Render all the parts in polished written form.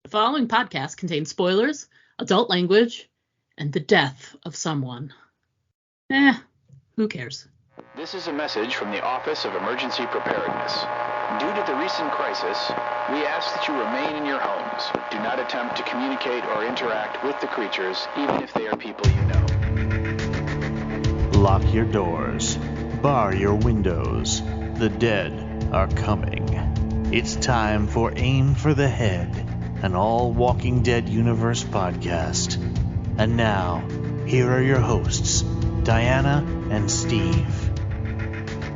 The following podcast contains spoilers, adult language, and the death of someone. Who cares? This is a message from the Office of Emergency Preparedness. Due to the recent crisis, we ask that you remain in your homes. Do not attempt to communicate or interact with the creatures, even if they are people you know. Lock your doors. Bar your windows. The dead are coming. It's time for Aim for the Head, an all Walking Dead universe podcast. And now, here are your hosts, Diana and Steve.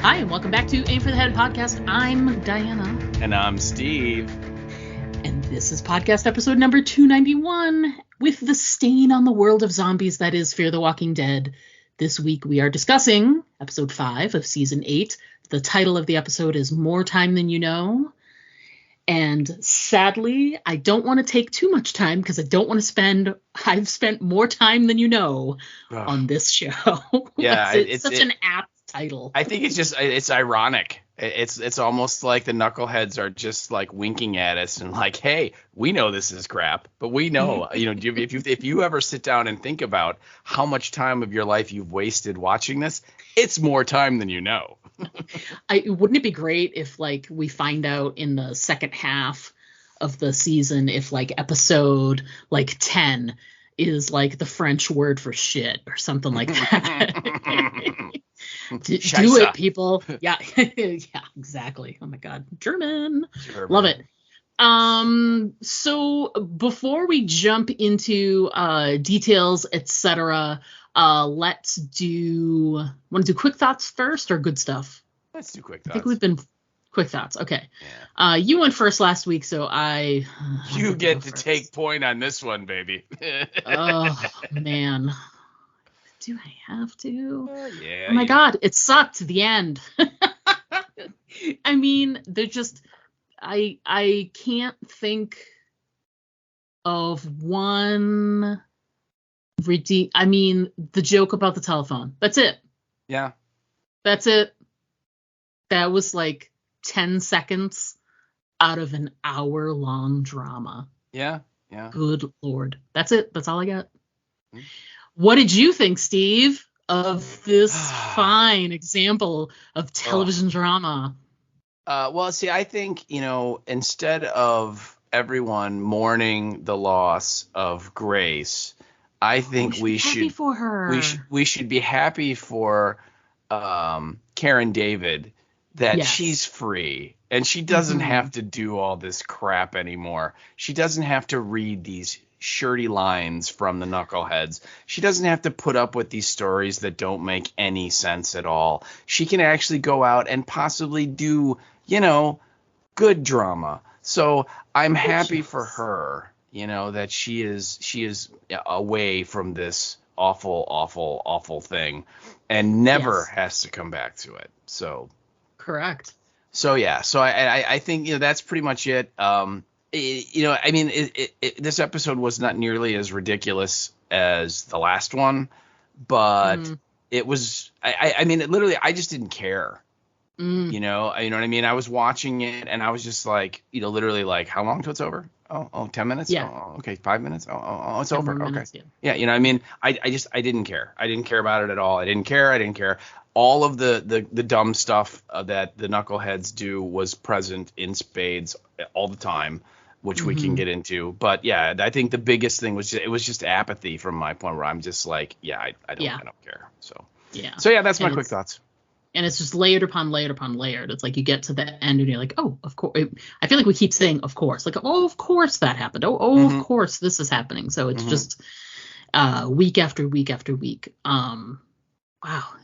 Hi, and welcome back to Aim for the Head podcast. I'm Diana. And I'm Steve. And this is podcast episode number 291, with the stain on the world of zombies that is Fear the Walking Dead. This week we are discussing episode 5 of season 8. The title of the episode is More Time Than You Know. And sadly, I don't want to take too much time because I don't want to I've spent more time than you know on this show. Yeah, it's such an apt title. I think it's ironic. It's almost like the knuckleheads are just like winking at us and like, hey, we know this is crap, but we know, if you ever sit down and think about how much time of your life you've wasted watching this, it's more time than you know. Wouldn't it be great if like we find out in the second half of the season if like episode like 10 is like the French word for shit or something like that. Do it, people. Yeah. Yeah, exactly. Oh my God. German. Love it. So before we jump into details, etc., want to do quick thoughts first or good stuff? Let's do quick thoughts. I think we've been quick thoughts. Okay. Yeah. You went first last week, so you get to take point on this one, baby. Oh man. Do I have to? Yeah. Oh my God, it sucked. The end. I mean, they're just I can't think of one the joke about the telephone. That's it. Yeah. That's it. That was like 10 seconds out of an hour-long drama. Yeah. Yeah. Good Lord. That's it. That's all I got. Mm-hmm. What did you think, Steve, of this fine example of television drama? Well, see, I think, instead of everyone mourning the loss of Grace, I think we should for her. We should be happy for Karen David that she's free and she doesn't have to do all this crap anymore. She doesn't have to read these shirty lines from the knuckleheads. She doesn't have to put up with these stories that don't make any sense at all. She can actually go out and possibly do, good drama. So I'm happy for her, that she is away from this awful, awful, awful thing and never has to come back to it. So correct. So yeah. So I think that's pretty much it. This episode was not nearly as ridiculous as the last one, but it was. Literally, I just didn't care. You know what I mean? I was watching it and I was just like, literally like, how long till it's over? Oh, 10 minutes? Yeah. Oh, okay, 5 minutes? Oh, it's over. Minutes, okay. Yeah, I didn't care. I didn't care about it at all. I didn't care. All of the dumb stuff that the knuckleheads do was present in spades all the time, which we can get into. But yeah, I think the biggest thing was it was just apathy from my point where I'm just like, I don't care. So yeah, that's my quick thoughts. And it's just layered upon layered upon layered. It's like you get to the end and you're like, oh, of course. I feel like we keep saying, of course, like, oh, of course that happened. Of course this is happening. So it's just week after week after week. Wow.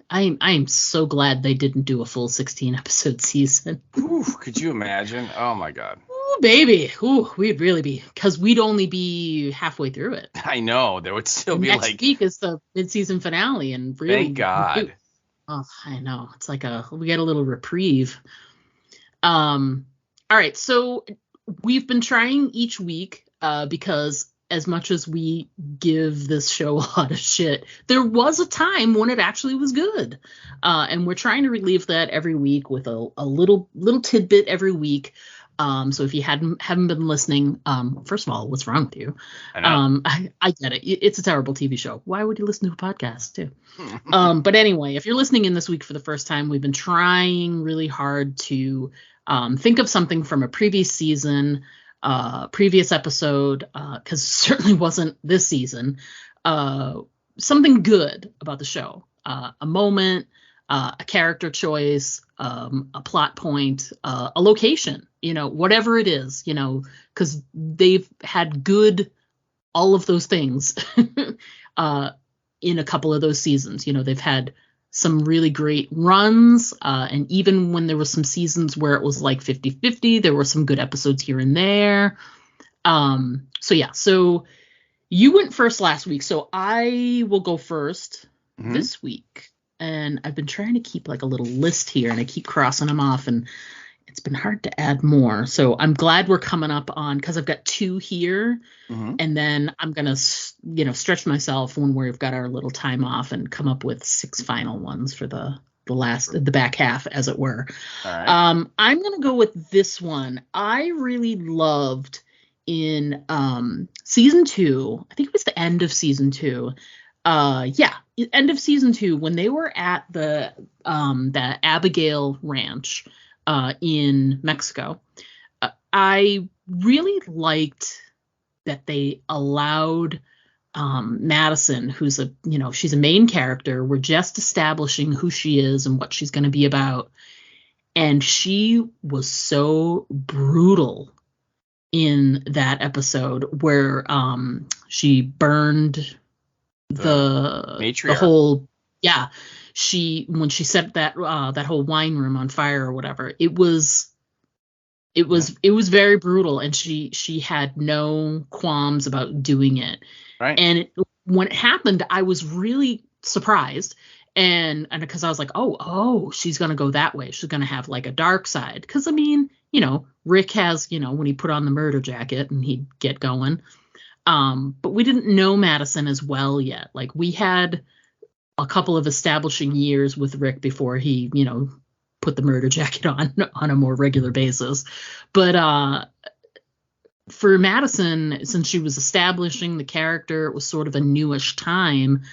I'm so glad they didn't do a full 16 episode season. Ooh, could you imagine? Oh my God. Ooh, baby. Ooh, we'd really be, because we'd only be halfway through it. I know. There would still be next week is the mid-season finale, and really. Thank God. Oh, I know. It's like we get a little reprieve. All right. So we've been trying each week because as much as we give this show a lot of shit, there was a time when it actually was good. And we're trying to relieve that every week with a little tidbit every week. So if you haven't been listening, first of all, what's wrong with you? I know. I get it. It's a terrible TV show. Why would you listen to a podcast too? But anyway, if you're listening in this week for the first time, we've been trying really hard to think of something from a previous season, previous episode, because it certainly wasn't this season. Something good about the show, a moment, a character choice, a plot point, a location, whatever it is, because they've had good, all of those things in a couple of those seasons. They've had some really great runs, and even when there was some seasons where it was like 50-50, there were some good episodes here and there. So you went first last week, so I will go first this week. And I've been trying to keep like a little list here, and I keep crossing them off, and it's been hard to add more. So I'm glad we're coming up on, because I've got 2 here, and then I'm going to, stretch myself when we've got our little time off and come up with 6 final ones for the back half, as it were. All right. I'm going to go with this one. I really loved in season 2, I think it was the end of season 2. End of season 2, when they were at the Abigail Ranch in Mexico. I really liked that they allowed Madison, who's she's a main character. We're just establishing who she is and what she's going to be about. And she was so brutal in that episode where she burned the whole, when she set that whole wine room on fire or whatever, it was very brutal, and she had no qualms about doing it. Right. And when it happened, I was really surprised, and because I was like, oh, she's gonna go that way. She's gonna have like a dark side, because Rick has, when he put on the murder jacket and he'd get going. But we didn't know Madison as well yet. Like, we had a couple of establishing years with Rick before he, put the murder jacket on a more regular basis. But for Madison, since she was establishing the character, it was sort of a newish time.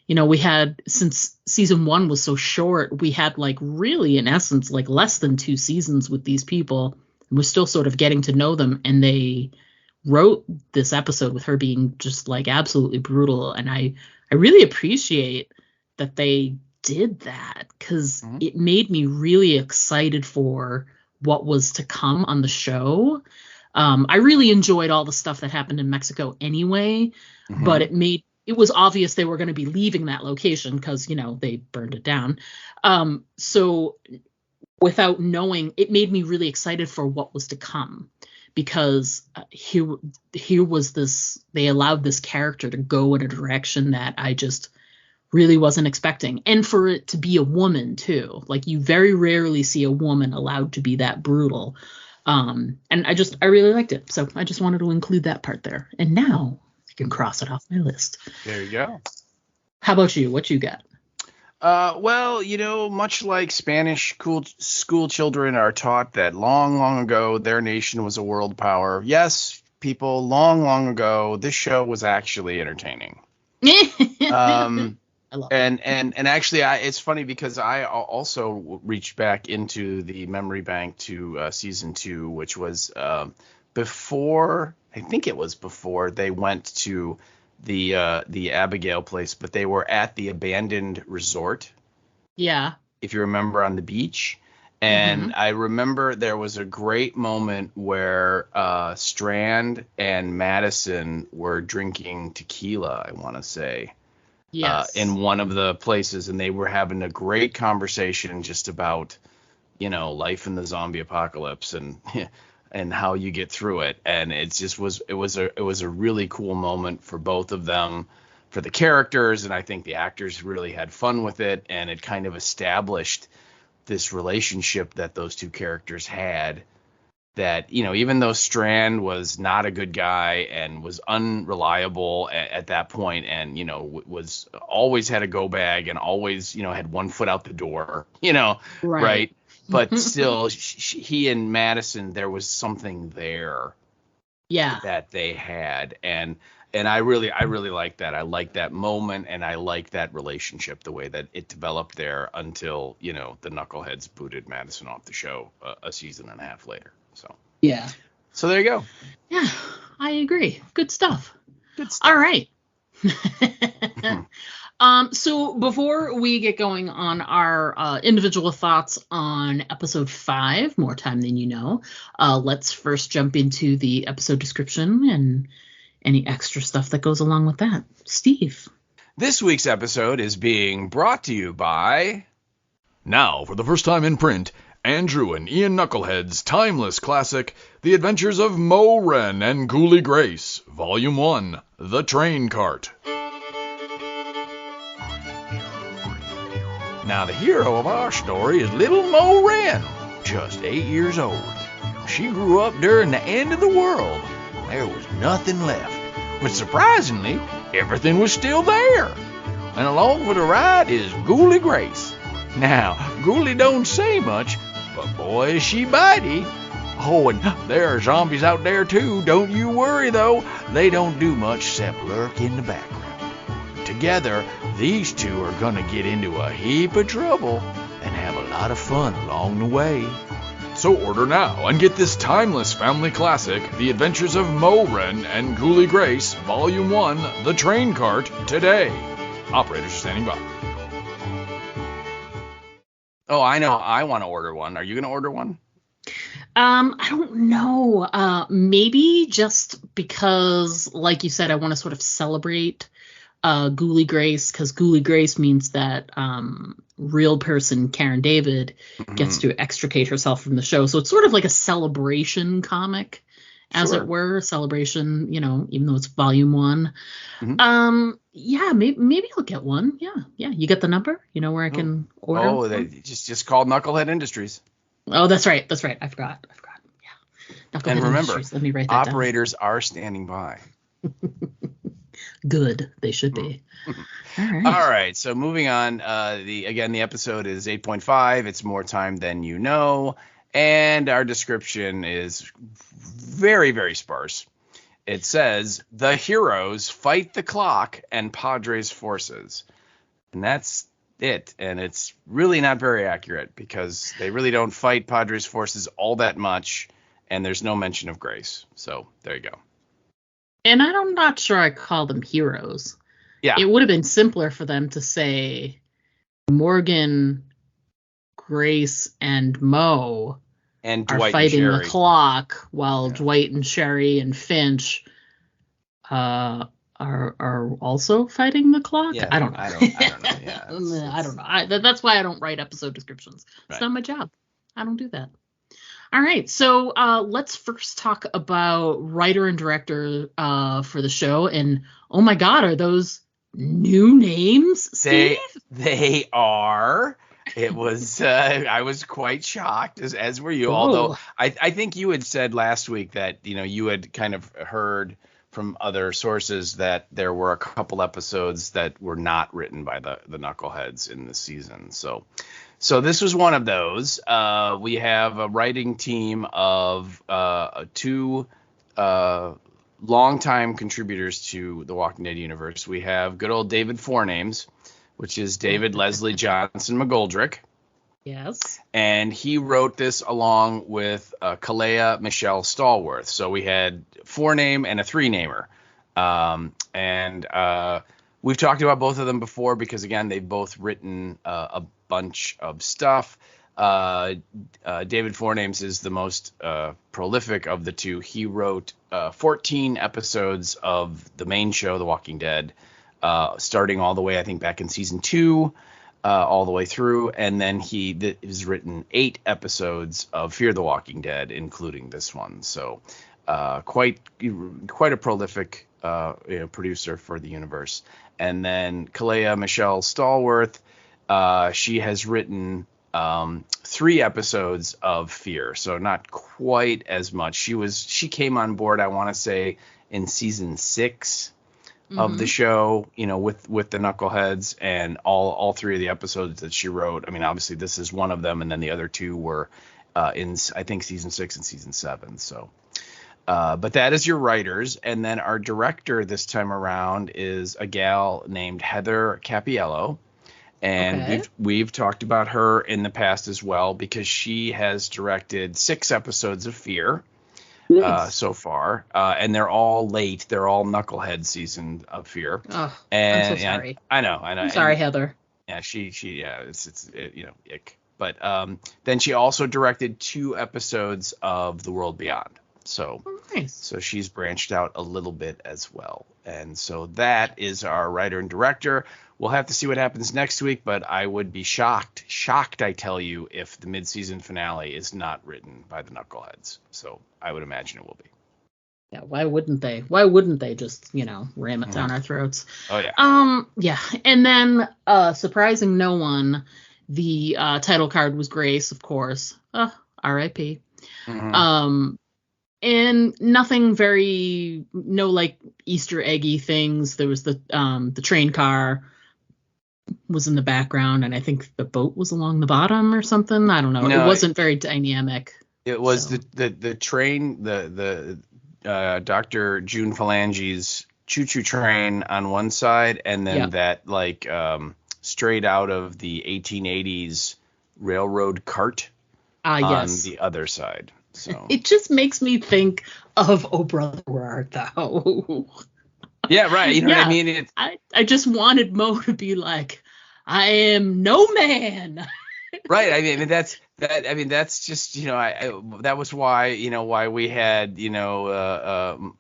We had, since season 1 was so short, we had like really, in essence, like less than 2 seasons with these people. And we're still sort of getting to know them, and they wrote this episode with her being just like absolutely brutal, and I really appreciate that they did that, because it made me really excited for what was to come on the show. I really enjoyed all the stuff that happened in Mexico anyway, but it was obvious they were going to be leaving that location because they burned it down. So without knowing, it made me really excited for what was to come. Because here was this, they allowed this character to go in a direction that I just really wasn't expecting. And for it to be a woman too, like, you very rarely see a woman allowed to be that brutal. And I really liked it. So I just wanted to include that part there. And now I can cross it off my list. There you go. How about you? What you got? Well, much like Spanish school children are taught that long, long ago their nation was a world power. Yes, people, long, long ago, this show was actually entertaining. I love it. And actually, it's funny because I also reached back into the memory bank to season 2, which was before. I think it was before they went to the Abigail place, but they were at the abandoned resort. Yeah. If you remember, on the beach. And I remember there was a great moment where Strand and Madison were drinking tequila, I want to say. Yes. In one of the places, and they were having a great conversation just about, life in the zombie apocalypse and how you get through it. And it just was a really cool moment for both of them, for the characters, and I think the actors really had fun with it, and it kind of established this relationship that those two characters had, that, even though Strand was not a good guy and was unreliable at that point, and, was always had a go bag and always, had one foot out the door, right? but still, he and Madison, there was something there. Yeah. That they had, and I really like that. I like that moment, and I like that relationship, the way that it developed there until, the Knuckleheads booted Madison off the show a season and a half later. So yeah. So there you go. Yeah, I agree. Good stuff. Good stuff. All right. So before we get going on our individual thoughts on episode 5, More Time Than You Know, let's first jump into the episode description and any extra stuff that goes along with that. Steve. This week's episode is being brought to you by... Now, for the first time in print, Andrew and Ian Knucklehead's timeless classic, The Adventures of Mo Wren and Ghoulie Grace, Volume 1, The Train Cart. Now, the hero of our story is little Mo Wren, just 8 years old. She grew up during the end of the world. There was nothing left. But surprisingly, everything was still there. And along for the ride is Ghoulie Grace. Now, Ghoulie don't say much, but boy is she bitey. Oh, and there are zombies out there too. Don't you worry, though. They don't do much except lurk in the background. Together, these two are gonna get into a heap of trouble and have a lot of fun along the way. So order now and get this timeless family classic, The Adventures of Mo Wren and Ghoulie Grace, Volume 1, The Train Cart, today. Operators standing by. Oh, I know. I want to order one. Are you going to order one? I don't know. Maybe just because, like you said, I want to sort of celebrate Ghoulie Grace, because Ghoulie Grace means that real person Karen David gets to extricate herself from the show. So it's sort of like a celebration comic, as it were. Celebration, even though it's volume 1. Yeah, maybe I'll get one. Yeah. You get the number? You know where I can order? Oh, they just called Knucklehead Industries. Oh, that's right. I forgot. Yeah. Knucklehead and remember, Industries. Let me write that operators are standing by. Good. They should be. All right. So moving on. The episode is 8.5. It's More Time Than You Know. And our description is very, very sparse. It says, the heroes fight the clock and Padre's forces. And that's it. And it's really not very accurate because they really don't fight Padre's forces all that much. And there's no mention of Grace. So there you go. And I'm not sure I call them heroes. Yeah. It would have been simpler for them to say Morgan, Grace, and Mo and Dwight are fighting and the clock, while Dwight and Sherry and Finch are also fighting the clock. Yeah, I don't know. I don't know. Yeah, I don't know. That's why I don't write episode descriptions. It's not my job. I don't do that. All right, so let's first talk about writer and director for the show. And oh my God, are those new names, Steve? They are. It was. I was quite shocked, as were you. Ooh. Although I think you had said last week that you had kind of heard from other sources that there were a couple episodes that were not written by the Knuckleheads in the season. So this was one of those. We have a writing team of 2 longtime contributors to the Walking Dead universe. We have good old David Fournames, which is David Leslie Johnson McGoldrick. Yes. And he wrote this along with Kalea Michelle Stallworth. So we had 4-name and a 3-namer. And we've talked about both of them before because, again, they've both written a bunch of stuff. David Fournames is the most prolific of the two. He wrote 14 episodes of the main show, The Walking Dead, starting all the way, I think, back in season 2, all the way through. And then he has written 8 episodes of Fear the Walking Dead, including this one. So quite a prolific producer for the universe. And then Kalea Michelle Stallworth, she has written 3 episodes of Fear, so not quite as much. She came on board, I want to say, in season 6 of the show, with the Knuckleheads, and all three of the episodes that she wrote. I mean, obviously this is one of them, and then the other two were in, I think, season 6 and season 7. So, but that is your writers, and then our director this time around is a gal named Heather Cappiello. And we've talked about her in the past as well, because she has directed 6 episodes of Fear so far, and they're all late. They're all Knucklehead season of Fear. Oh, and, I'm so sorry. I know. I'm sorry, Heather. Yeah, it's ick. But then she also directed 2 episodes of The World Beyond. So, nice. So she's branched out a little bit as well. And so that is our writer and director. We'll have to see what happens next week, but I would be shocked, I tell you, if the mid-season finale is not written by the Knuckleheads. So I would imagine it will be. Yeah, why wouldn't they? Why wouldn't they just, ram it down our throats? Oh, yeah. Yeah. And then, surprising no one, the title card was Grace, of course. R.I.P. Mm-hmm. And nothing no like Easter eggy things. There was the train car was in the background, and I think the boat was along the bottom or something. I don't know. No, it wasn't very dynamic. It was the train, the Dr. June Phalange's choo-choo train on one side, and then that like straight out of the 1880s railroad cart on the other side. So it just makes me think of Oh Brother, Where Art Thou? Yeah, right. You know what I mean? I just wanted Mo to be like, I am no man. Right. I mean, that's just, that was why we had, Mo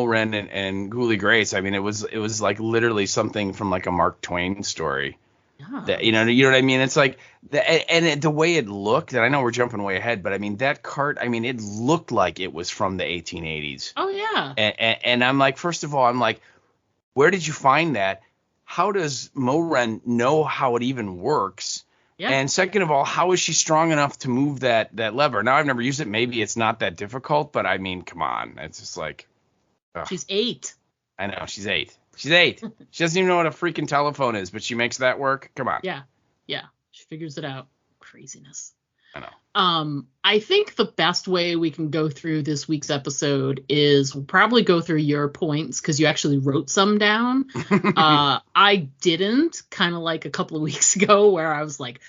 Ren and Ghoulie Grace. I mean, it was like literally something from like a Mark Twain story. Yeah. That, you know what I mean? It's like the way it looked, and I know we're jumping way ahead, but I mean, that cart, I mean, it looked like it was from the 1880s. Oh, yeah. And I'm like, first of all, where did you find that? How does Mo Ren know how it even works? Yeah. And second of all, how is she strong enough to move that lever? Now, I've never used it. Maybe it's not that difficult, but I mean, come on. It's just like. Ugh. She's 8. I know. She's 8. She's 8. She doesn't even know what a freaking telephone is, but she makes that work. Come on. Yeah. Yeah. She figures it out. Craziness. I know. I think the best way we can go through this week's episode is we'll probably go through your points, because you actually wrote some down. I didn't, kind of like a couple of weeks ago where I was like,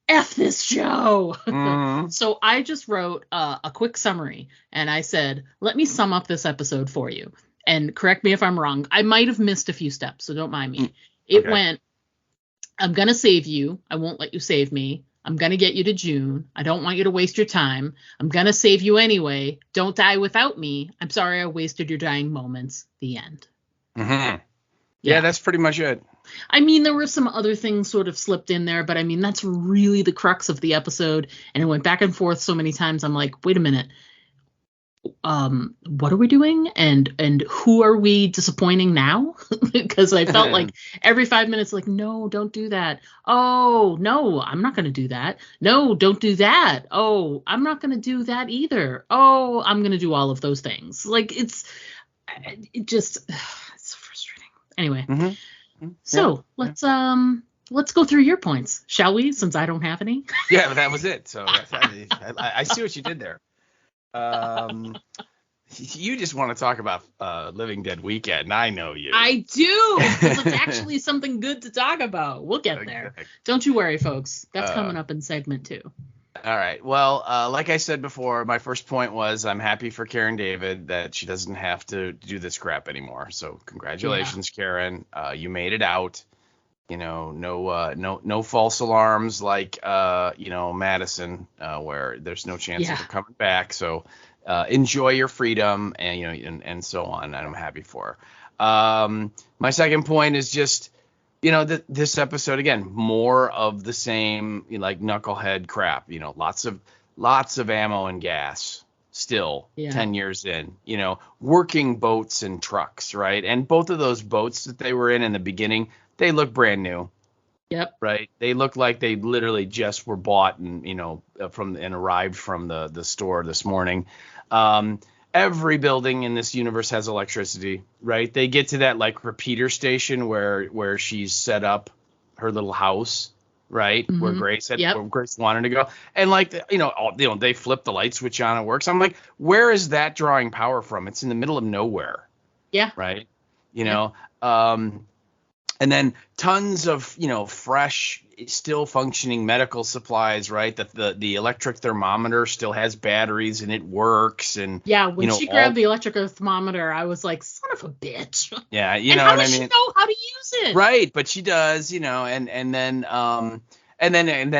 F this show. Mm-hmm. So I just wrote a quick summary, and I said, let me sum up this episode for you. And correct me if I'm wrong. I might have missed a few steps, so don't mind me. It went, I'm going to save you. I won't let you save me. I'm going to get you to June. I don't want you to waste your time. I'm going to save you anyway. Don't die without me. I'm sorry I wasted your dying moments. The end. Mm-hmm. Yeah, that's pretty much it. I mean, there were some other things sort of slipped in there, but I mean, that's really the crux of the episode. And it went back and forth so many times. I'm like, wait a minute. What are we doing? And who are we disappointing now? Because I felt like every 5 minutes, like, no, don't do that. Oh, no, I'm not going to do that. No, don't do that. Oh, I'm not going to do that either. Oh, I'm going to do all of those things. Like, it's so frustrating. Anyway. Mm-hmm. So let's go through your points, shall we? Since I don't have any. Yeah, but that was it. So I see what you did there. You just want to talk about Living Dead Weekend. I know you. I do, because it's actually something good to talk about. We'll get there. Don't you worry, folks. That's coming up in segment 2. All right. Well, like I said before, my first point was I'm happy for Karen David that she doesn't have to do this crap anymore. So congratulations, Karen. You made it out. No false alarms like Madison, where there's no chance of her coming back. So enjoy your freedom and so on. And I'm happy for her. My second point is just, this episode, again, more of the same, like knucklehead crap, lots of ammo and gas still 10 years in, working boats and trucks. Right. And both of those boats that they were in the beginning, they look brand new. Yep. Right. They look like they literally just were bought and, and arrived from the store this morning. every building in this universe has electricity, right? They get to that like repeater station where she's set up her little house, right? Mm-hmm. Where Grace wanted to go. And like, they flip the light switch on, it works. I'm like, where is that drawing power from? It's in the middle of nowhere. Yeah. Right. And then tons of, fresh, still functioning medical supplies, right? The electric thermometer still has batteries and it works. And yeah, when she grabbed the electric thermometer, I was like, son of a bitch. Yeah, you know what I mean? How does she know how to use it? Right, but she does, and then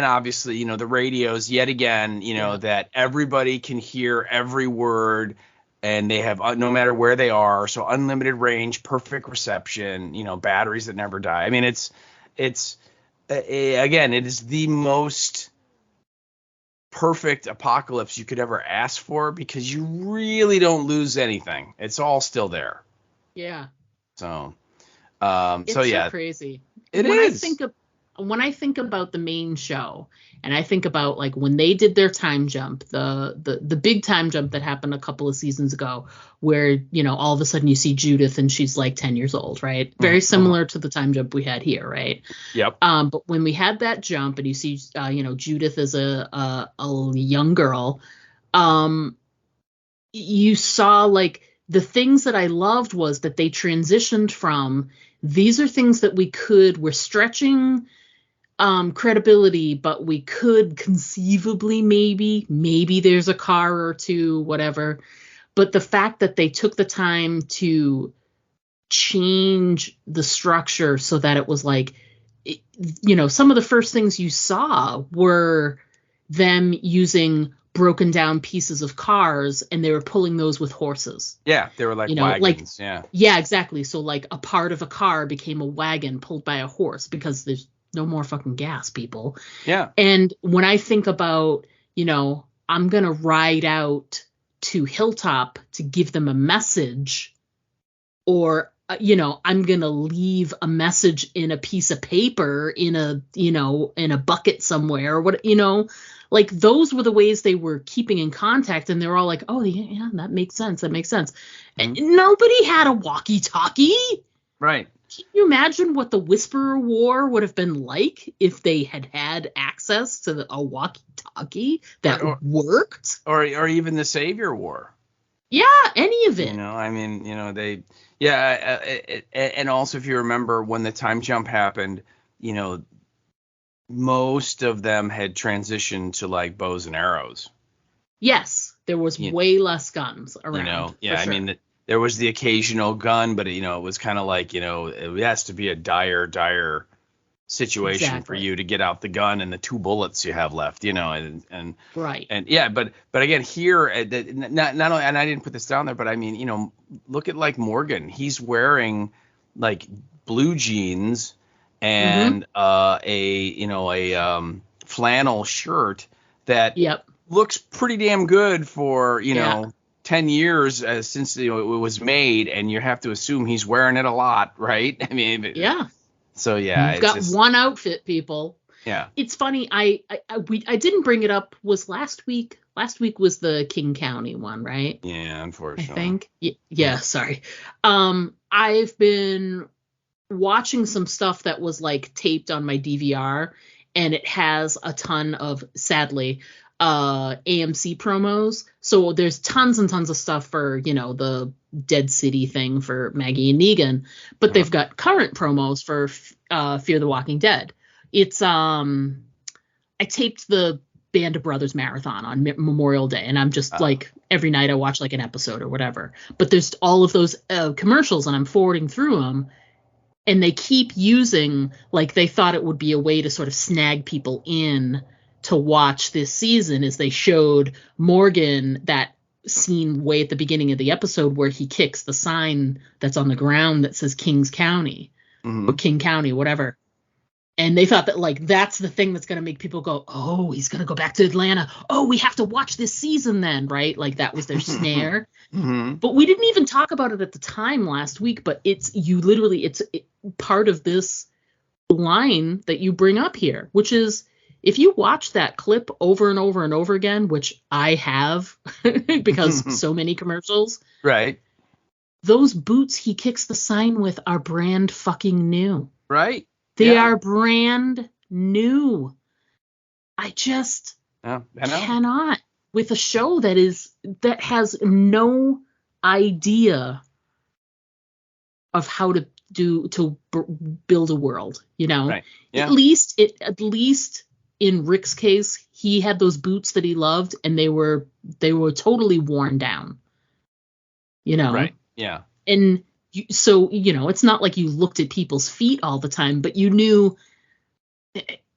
obviously, the radios yet again, that everybody can hear every word. And they have, no matter where they are, so unlimited range, perfect reception, batteries that never die. I mean, again, it is the most perfect apocalypse you could ever ask for, because you really don't lose anything. It's all still there. Yeah. So, it's so crazy. When I think about the main show, and I think about like when they did their time jump, the big time jump that happened a couple of seasons ago, where, all of a sudden you see Judith and she's like 10 years old, right? Very similar to the time jump we had here, right? Yep. But when we had that jump and you see, Judith as a young girl, you saw like the things that I loved was that they transitioned from, these are things that we're stretching credibility, but we could conceivably maybe there's a car or two, whatever. But the fact that they took the time to change the structure so that it was like, some of the first things you saw were them using broken down pieces of cars, and they were pulling those with horses. Yeah, they were like wagons. Yeah, exactly. So like a part of a car became a wagon pulled by a horse, because there's no more fucking gas, people. Yeah. And when I think about, I'm going to ride out to Hilltop to give them a message, or, I'm going to leave a message in a piece of paper in a bucket somewhere, or what, like those were the ways they were keeping in contact. And they were all like, oh yeah, that makes sense. Mm-hmm. And nobody had a walkie-talkie. Right. Can you imagine what the Whisperer War would have been like if they had access to a walkie-talkie that worked? Or even the Savior War. Yeah, any of it. And also if you remember when the time jump happened, most of them had transitioned to like bows and arrows. Yes, there was way less guns around. Sure. I mean, there was the occasional gun, but it was kind of like, it has to be a dire situation for you to get out the gun and the 2 bullets you have left, and right. And but again here, not only, and I didn't put this down there, but I mean, look at like Morgan. He's wearing like blue jeans and a flannel shirt that looks pretty damn good for 10 years since it was made, and you have to assume he's wearing it a lot, right? I mean, yeah. So yeah, you've got one outfit, people. Yeah. It's funny. I didn't bring it up. Was last week? Last week was the King County one, right? Yeah, unfortunately. I think. Yeah. Sorry. I've been watching some stuff that was like taped on my DVR, and it has a ton of, sadly, AMC promos. So there's tons and tons of stuff for, the Dead City thing for Maggie and Negan, but they've got current promos for Fear the Walking Dead. It's I taped the Band of Brothers marathon on Memorial Day, and I'm just like every night I watch like an episode or whatever. But there's all of those commercials, and I'm forwarding through them, and they keep using, like, they thought it would be a way to sort of snag people in to watch this season, as they showed Morgan that scene way at the beginning of the episode where he kicks the sign that's on the ground that says Kings County or King County, whatever. And they thought that, like, that's the thing that's going to make people go, oh, he's going to go back to Atlanta. Oh, we have to watch this season then, right? Like, that was their snare. But we didn't even talk about it at the time last week, but it's part of this line that you bring up here, which is, if you watch that clip over and over and over again, which I have because so many commercials, right? Those boots he kicks the sign with are brand fucking new. Right. They are brand new. I just cannot with a show that has no idea of how to build a world, you know. Right. Yeah. At least in Rick's case, he had those boots that he loved, and they were totally worn down, you know. Right. Yeah. And so, you know, it's not like you looked at people's feet all the time, but you knew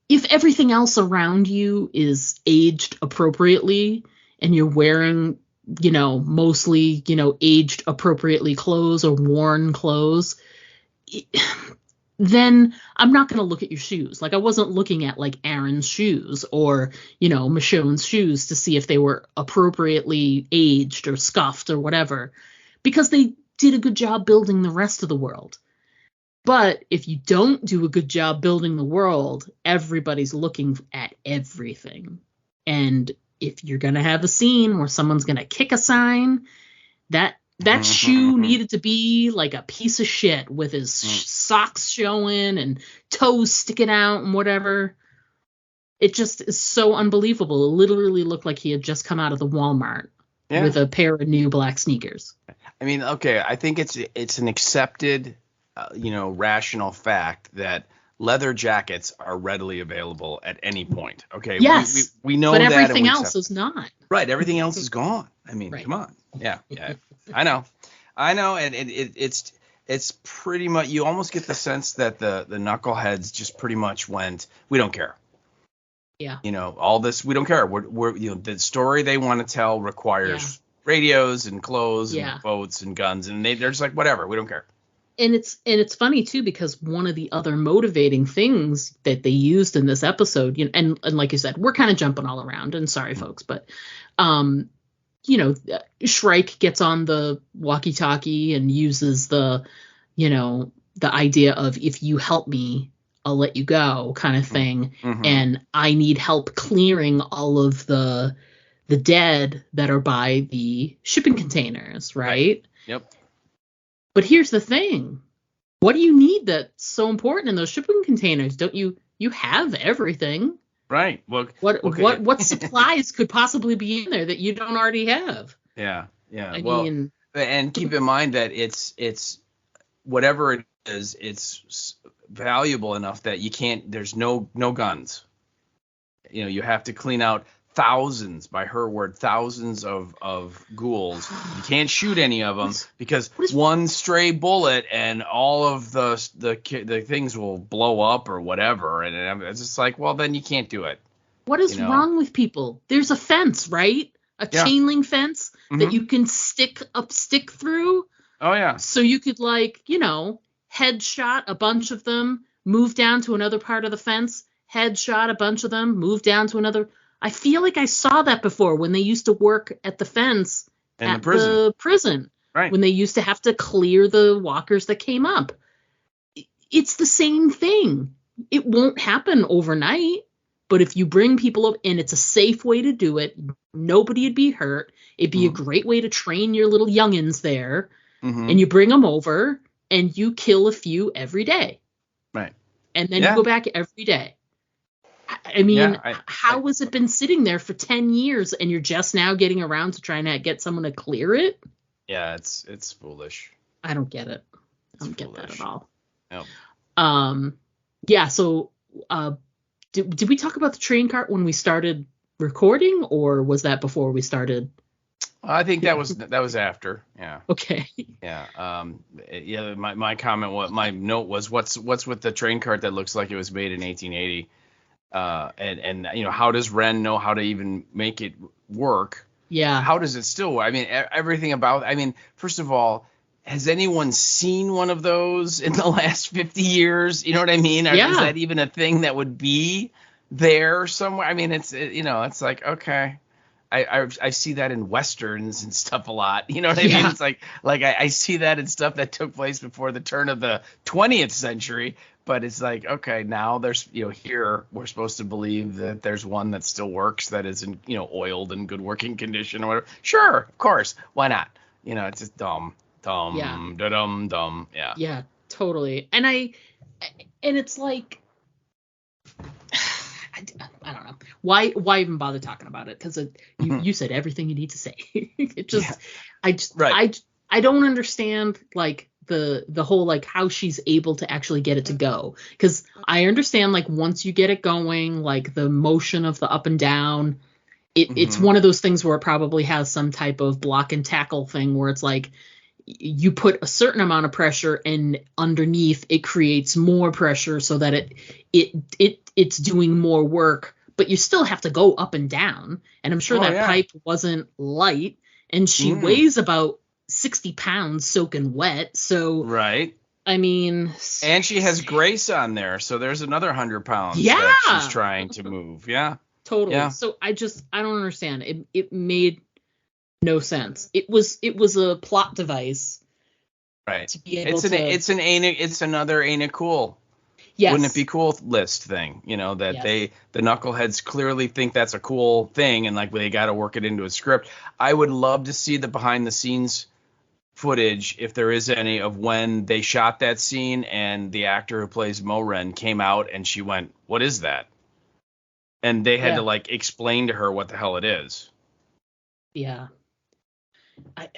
if everything else around you is aged appropriately and you're wearing, you know, mostly, you know, aged appropriately clothes or worn clothes, then I'm not going to look at your shoes. Like, I wasn't looking at like Aaron's shoes or, you know, Michonne's shoes to see if they were appropriately aged or scuffed or whatever, because they did a good job building the rest of the world. But if you don't do a good job building the world, everybody's looking at everything. And if you're going to have a scene where someone's going to kick a sign, that shoe needed to be like a piece of shit with his socks showing and toes sticking out and whatever. It just is so unbelievable. It literally looked like he had just come out of the Walmart with a pair of new black sneakers. I mean, okay, I think it's an accepted, you know, rational fact that leather jackets are readily available at any point. Okay. Yes. We know but that. But everything else is not. Right. Everything else is gone. I mean, come on. Yeah. I know. And it's pretty much, you almost get the sense that the knuckleheads just pretty much went, we don't care. Yeah. You know, all this, we don't care. We're you know, the story they want to tell requires radios and clothes and boats and guns. And they're just like, whatever, we don't care. And it's funny too, because one of the other motivating things that they used in this episode, you know, and like you said, we're kind of jumping all around, and sorry folks, but you know, Shrike gets on the walkie-talkie and uses the, you know, the idea of, if you help me, I'll let you go, kind of thing. And I need help clearing all of the dead that are by the shipping containers, right? Yep. But here's the thing. What do you need that's so important in those shipping containers? Don't you have everything? Right. Well, what supplies could possibly be in there that you don't already have? Yeah. I mean, and keep in mind that it's whatever it is, it's valuable enough that you can't, there's no guns. You know, you have to clean out thousands, by her word, thousands of ghouls. You can't shoot any of them because one stray bullet and all of the things will blow up or whatever. And it's just like, well, then you can't do it. What is wrong with people? There's a fence, right? A chain link fence that you can stick through. Oh yeah. So you could, like, you know, headshot a bunch of them, move down to another part of the fence, headshot a bunch of them, move down to another. I feel like I saw that before when they used to work at the fence at the prison. Right. When they used to have to clear the walkers that came up. It's the same thing. It won't happen overnight, but if you bring people up and it's a safe way to do it, nobody would be hurt. It'd be a great way to train your little youngins there. And you bring them over and you kill a few every day. Right. And then you go back every day. I mean, how has it been sitting there for 10 years and you're just now getting around to trying to get someone to clear it? Yeah, it's foolish. I don't get it. I don't get that at all. No. Yeah, so did we talk about the train cart when we started recording, or was that before we started? I think that was after. Yeah. Okay. Yeah. My comment was, my note was, what's with the train cart that looks like it was made in 1880? And you know, how does Ren know how to even make it work? Yeah. How does it still work? I mean, everything about, I mean, first of all, has anyone seen one of those in the last 50 years? You know what I mean? Is that even a thing that would be there somewhere? I mean, it's, you know, it's like, okay. I see that in westerns and stuff a lot. You know what I mean? It's like I see that in stuff that took place before the turn of the 20th century. But it's like, okay, now there's, here we're supposed to believe that there's one that still works, that isn't, oiled in good working condition or whatever. Sure, of course, why not? It's just dumb, dumb. Yeah. Yeah, totally. And it's like, I don't know why even bother talking about it, because you said everything you need to say. It just, I don't understand like the whole like how she's able to actually get it to go, because I understand like once you get it going, like the motion of the up and down, it's one of those things where it probably has some type of block and tackle thing where it's like you put a certain amount of pressure and underneath it creates more pressure so that it's doing more work, but you still have to go up and down. And I'm sure pipe wasn't light, and she weighs about 60 pounds soaking wet. So, right. I mean, and she has Grace on there. So there's another 100 pounds that she's trying to move. Yeah. Totally. Yeah. So I don't understand. It made no sense. It was a plot device. Right. To be able it's another ain't it cool. Yes. Wouldn't it be cool list thing, that the knuckleheads clearly think that's a cool thing, and like they got to work it into a script. I would love to see the behind the scenes footage, if there is any, of when they shot that scene and the actor who plays Mo-Ren came out and she went, "What is that?" And they had to like explain to her what the hell it is. Yeah. I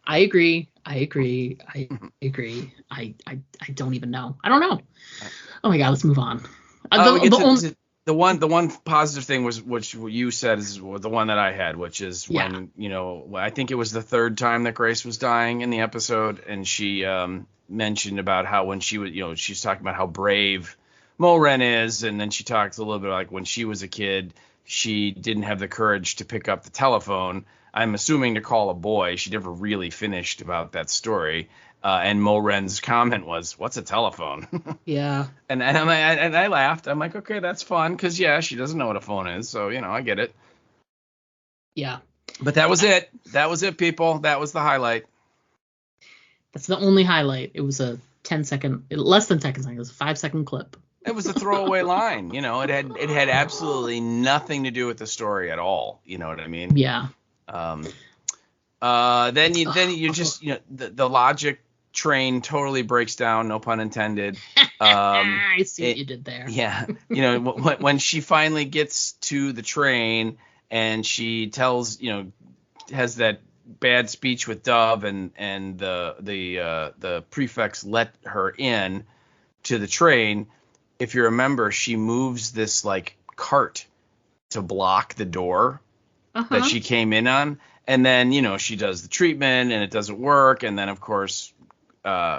agree. I don't even know. I don't know. Oh my God, let's move on. The one positive thing was, which you said is the one that I had, which is when, I think it was the third time that Grace was dying in the episode, and she mentioned about how when she was, she's talking about how brave Mo-Ren is, and then she talks a little bit like when she was a kid, she didn't have the courage to pick up the telephone. I'm assuming to call a boy. She never really finished about that story. And Mo-Ren's comment was, "What's a telephone?" Yeah. And I laughed. I'm like, okay, that's fun, because she doesn't know what a phone is, so I get it. Yeah. But that was it. That was it, people. That was the highlight. That's the only highlight. It was a 10-second, less than 10 seconds. It was a 5-second clip. It was a throwaway line. It had absolutely nothing to do with the story at all. You know what I mean? Yeah. Then you just the logic train totally breaks down, no pun intended. I see what you did there. Yeah. When she finally gets to the train and she tells, has that bad speech with Dove, and the prefects let her in to the train. If you remember, she moves this like cart to block the door that she came in on. And then, she does the treatment and it doesn't work. And then, of course,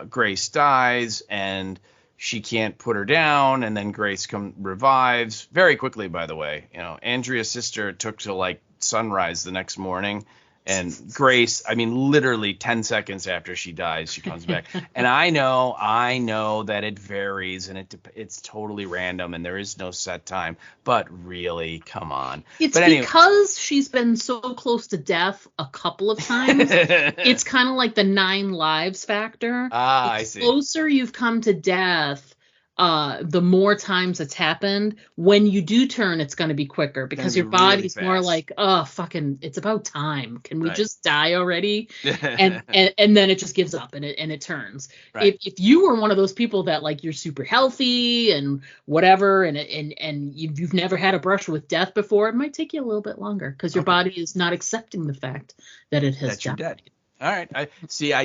Grace dies and she can't put her down. And then Grace revives very quickly, by the way. Andrea's sister took till like sunrise the next morning. And Grace, I mean, literally 10 seconds after she dies, she comes back. And I know that it varies and it's totally random and there is no set time. But really, come on. It's because she's been so close to death a couple of times. It's kind of like the 9 lives factor. I see. The closer you've come to death, the more times it's happened. When you do turn, it's going to be quicker because your body's really more like, oh, fucking, it's about time. Can we just die already? and then it just gives up and it turns. Right. If you were one of those people that like you're super healthy and whatever, and you've never had a brush with death before, it might take you a little bit longer because your body is not accepting the fact that it has died. You're dead. All right. I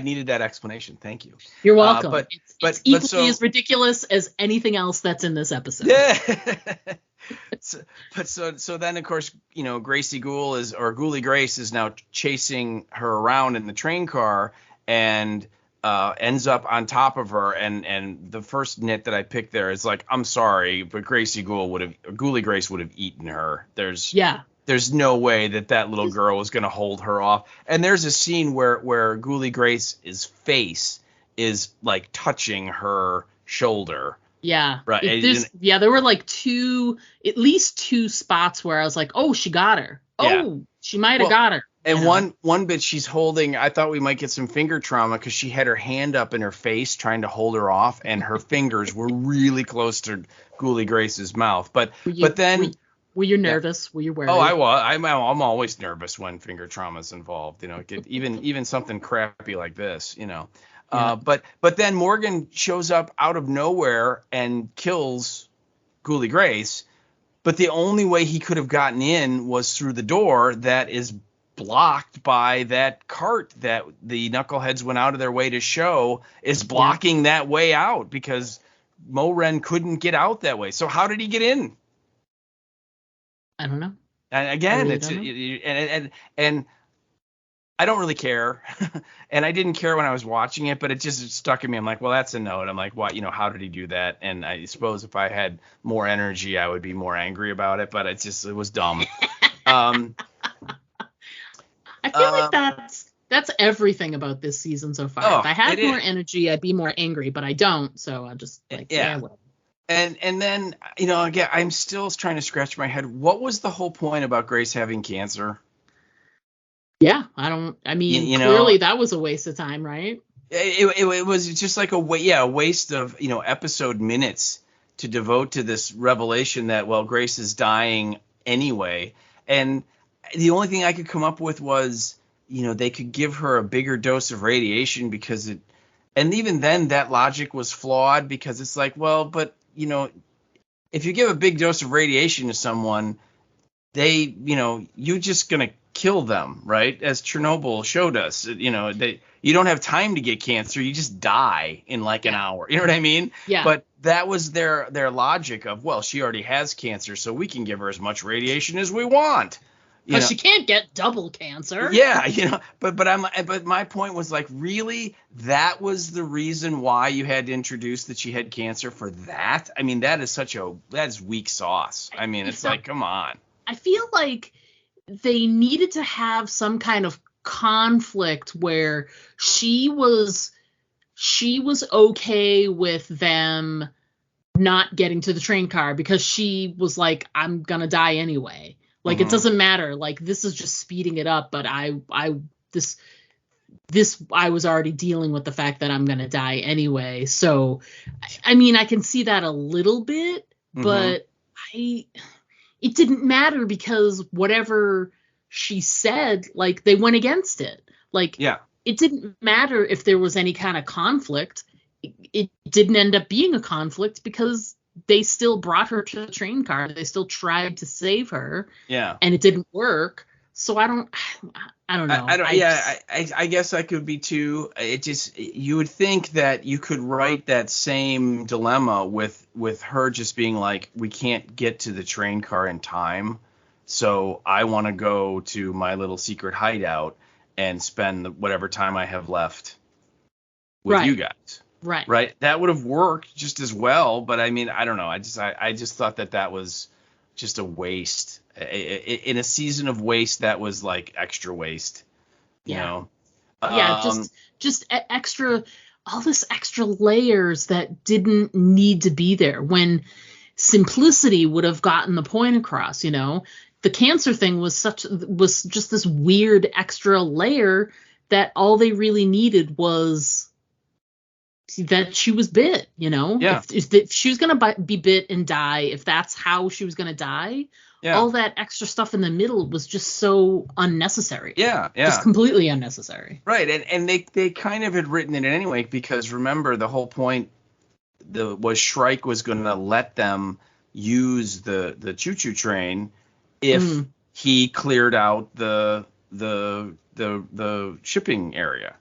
needed that explanation. Thank you. You're welcome. It's equally as ridiculous as anything else that's in this episode. Yeah. So then, of course, Gracie Ghoulie Grace is now chasing her around in the train car and ends up on top of her. And the first nit that I picked there is like, I'm sorry, but Ghoulie Grace would have eaten her. There's no way that little girl was going to hold her off. And there's a scene where Ghoulie Grace's face is like touching her shoulder. Yeah. Right. There were like at least two spots where I was like, oh, she got her. Yeah. Oh, she might have got her. And one bit she's holding, I thought we might get some finger trauma because she had her hand up in her face trying to hold her off, and her fingers were really close to Ghoulie Grace's mouth. But then were you nervous? Yeah. Were you worried? Oh, I was. I'm always nervous when finger trauma's involved. Even something crappy like this. Yeah. But then Morgan shows up out of nowhere and kills Ghoulie Grace. But the only way he could have gotten in was through the door that is blocked by that cart that the knuckleheads went out of their way to show is blocking that way out because Mo-Ren couldn't get out that way. So how did he get in? I don't know. And again, and I don't really care, and I didn't care when I was watching it, but it just stuck in me. I'm like, well, that's a note. I'm like, what? How did he do that? And I suppose if I had more energy, I would be more angry about it. But it was dumb. I feel like that's everything about this season so far. If I had more energy, I'd be more angry, but I don't. So I'll just whatever. And then, again, I'm still trying to scratch my head. What was the whole point about Grace having cancer? Yeah, clearly that was a waste of time, right? It was just like a waste of, episode minutes to devote to this revelation that, well, Grace is dying anyway. And the only thing I could come up with was, they could give her a bigger dose of radiation because and even then that logic was flawed because it's like, well, but if you give a big dose of radiation to someone, you're just going to kill them, right? As Chernobyl showed us, you don't have time to get cancer. You just die in like an hour. You know what I mean? Yeah. But that was their logic of, well, she already has cancer, so we can give her as much radiation as we want. Because she can't get double cancer. Yeah, but my point was like, really, that was the reason why you had to introduce that she had cancer for that? I mean, that's weak sauce. I mean, it's like, come on. I feel like they needed to have some kind of conflict where she was okay with them not getting to the train car because she was like, I'm gonna die anyway. Like, It doesn't matter. Like, this is just speeding it up. But I was already dealing with the fact that I'm going to die anyway. So, I mean, I can see that a little bit, but it didn't matter because whatever she said, like, they went against it. Like, it didn't matter if there was any kind of conflict. It didn't end up being a conflict because they still brought her to the train car. They still tried to save her. Yeah. And it didn't work. So I don't know. I guess I could be too. It just, you would think that you could write that same dilemma with her just being like, we can't get to the train car in time. So I want to go to my little secret hideout and spend whatever time I have left with you guys. Right. That would have worked just as well. But I mean, I don't know. I just thought that was just a waste. In a season of waste, that was like extra waste. You know? Just extra, all this extra layers that didn't need to be there when simplicity would have gotten the point across. The cancer thing was just this weird extra layer that all they really needed was that she was bit, if she was going to be bit and die, if that's how she was going to die, all that extra stuff in the middle was just so unnecessary. Just completely unnecessary. Right. And they kind of had written it anyway, because remember, the whole point was Shrike was going to let them use the choo-choo train if he cleared out the shipping area.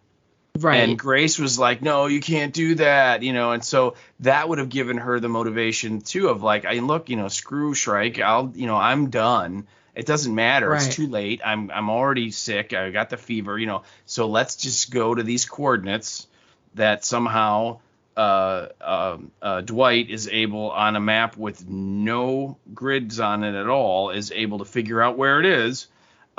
Right. And Grace was like, no, you can't do that, and so that would have given her the motivation too of like, look, screw Shrike, I'm done. It doesn't matter. Right. It's too late. I'm already sick. I got the fever, so let's just go to these coordinates that somehow Dwight is able, on a map with no grids on it at all, is able to figure out where it is.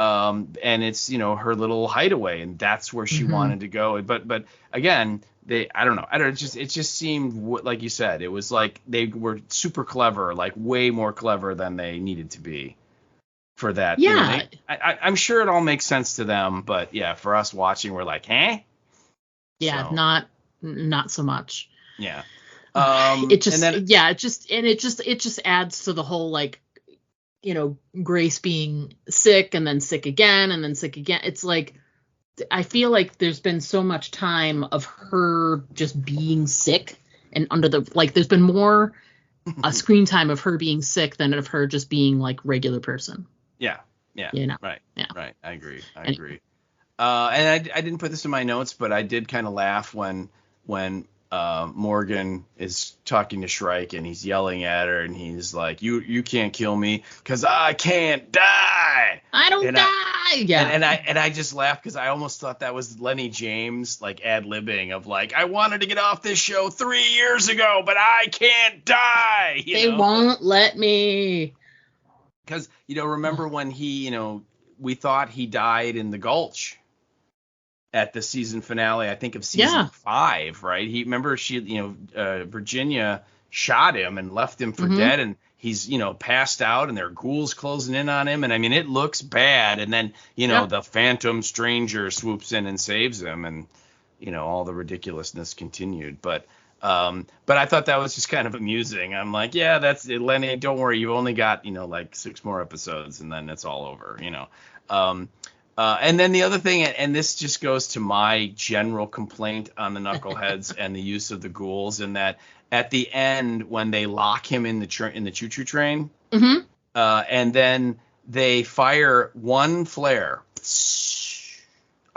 And it's, her little hideaway, and that's where she wanted to go. But again, I don't know. It just seemed like you said, it was like they were super clever, like way more clever than they needed to be for that. Yeah. I'm sure it all makes sense to them, but yeah, for us watching, we're like, huh? Yeah, So, not so much. Yeah. It just, and then, it just adds to the whole, like, Grace being sick and then sick again and then sick again. It's like, I feel like there's been so much time of her just being sick and there's been more screen time of her being sick than of her just being like regular person. Yeah. Yeah. Right. Yeah. Right. I agree. And I didn't put this in my notes, but I did kind of laugh when Morgan is talking to Shrike and he's yelling at her and he's like, you can't kill me because I can't die. I don't die. Yeah. And I just laughed because I almost thought that was Lenny James like ad-libbing of like, I wanted to get off this show 3 years ago, but I can't die. They won't let me. Because, remember when he, we thought he died in the Gulch at the season finale, I think of season 5, right? Virginia shot him and left him for dead, and he's, passed out, and there are ghouls closing in on him, and I mean, it looks bad, and then, the Phantom Stranger swoops in and saves him, and, all the ridiculousness continued, but I thought that was just kind of amusing. I'm like, yeah, that's it, Lenny, don't worry, you've only got, like 6 more episodes, and then it's all over, and then the other thing, and this just goes to my general complaint on the Knuckleheads and the use of the ghouls, in that at the end when they lock him in the choo-choo train, and then they fire one flare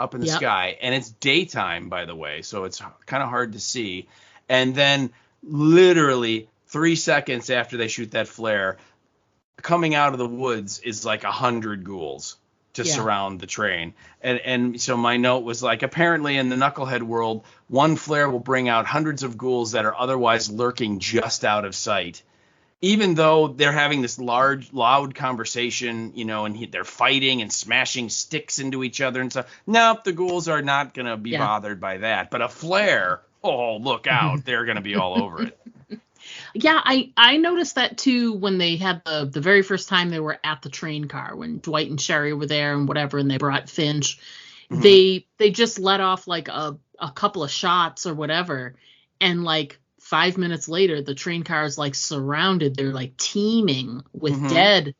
up in the sky, and it's daytime, by the way, so it's kind of hard to see, and then literally 3 seconds after they shoot that flare, coming out of the woods is like 100 ghouls to surround the train. And so my note was like, apparently in the Knucklehead world, one flare will bring out hundreds of ghouls that are otherwise lurking just out of sight. Even though they're having this loud conversation, and they're fighting and smashing sticks into each other and stuff. Nope, the ghouls are not going to be bothered by that. But a flare, oh, look out. They're going to be all over it. Yeah, I noticed that too when they had the very first time they were at the train car, when Dwight and Sherry were there and whatever, and they brought Finch. They just let off like a couple of shots or whatever, and like 5 minutes later the train car is like surrounded. They're like teeming with dead.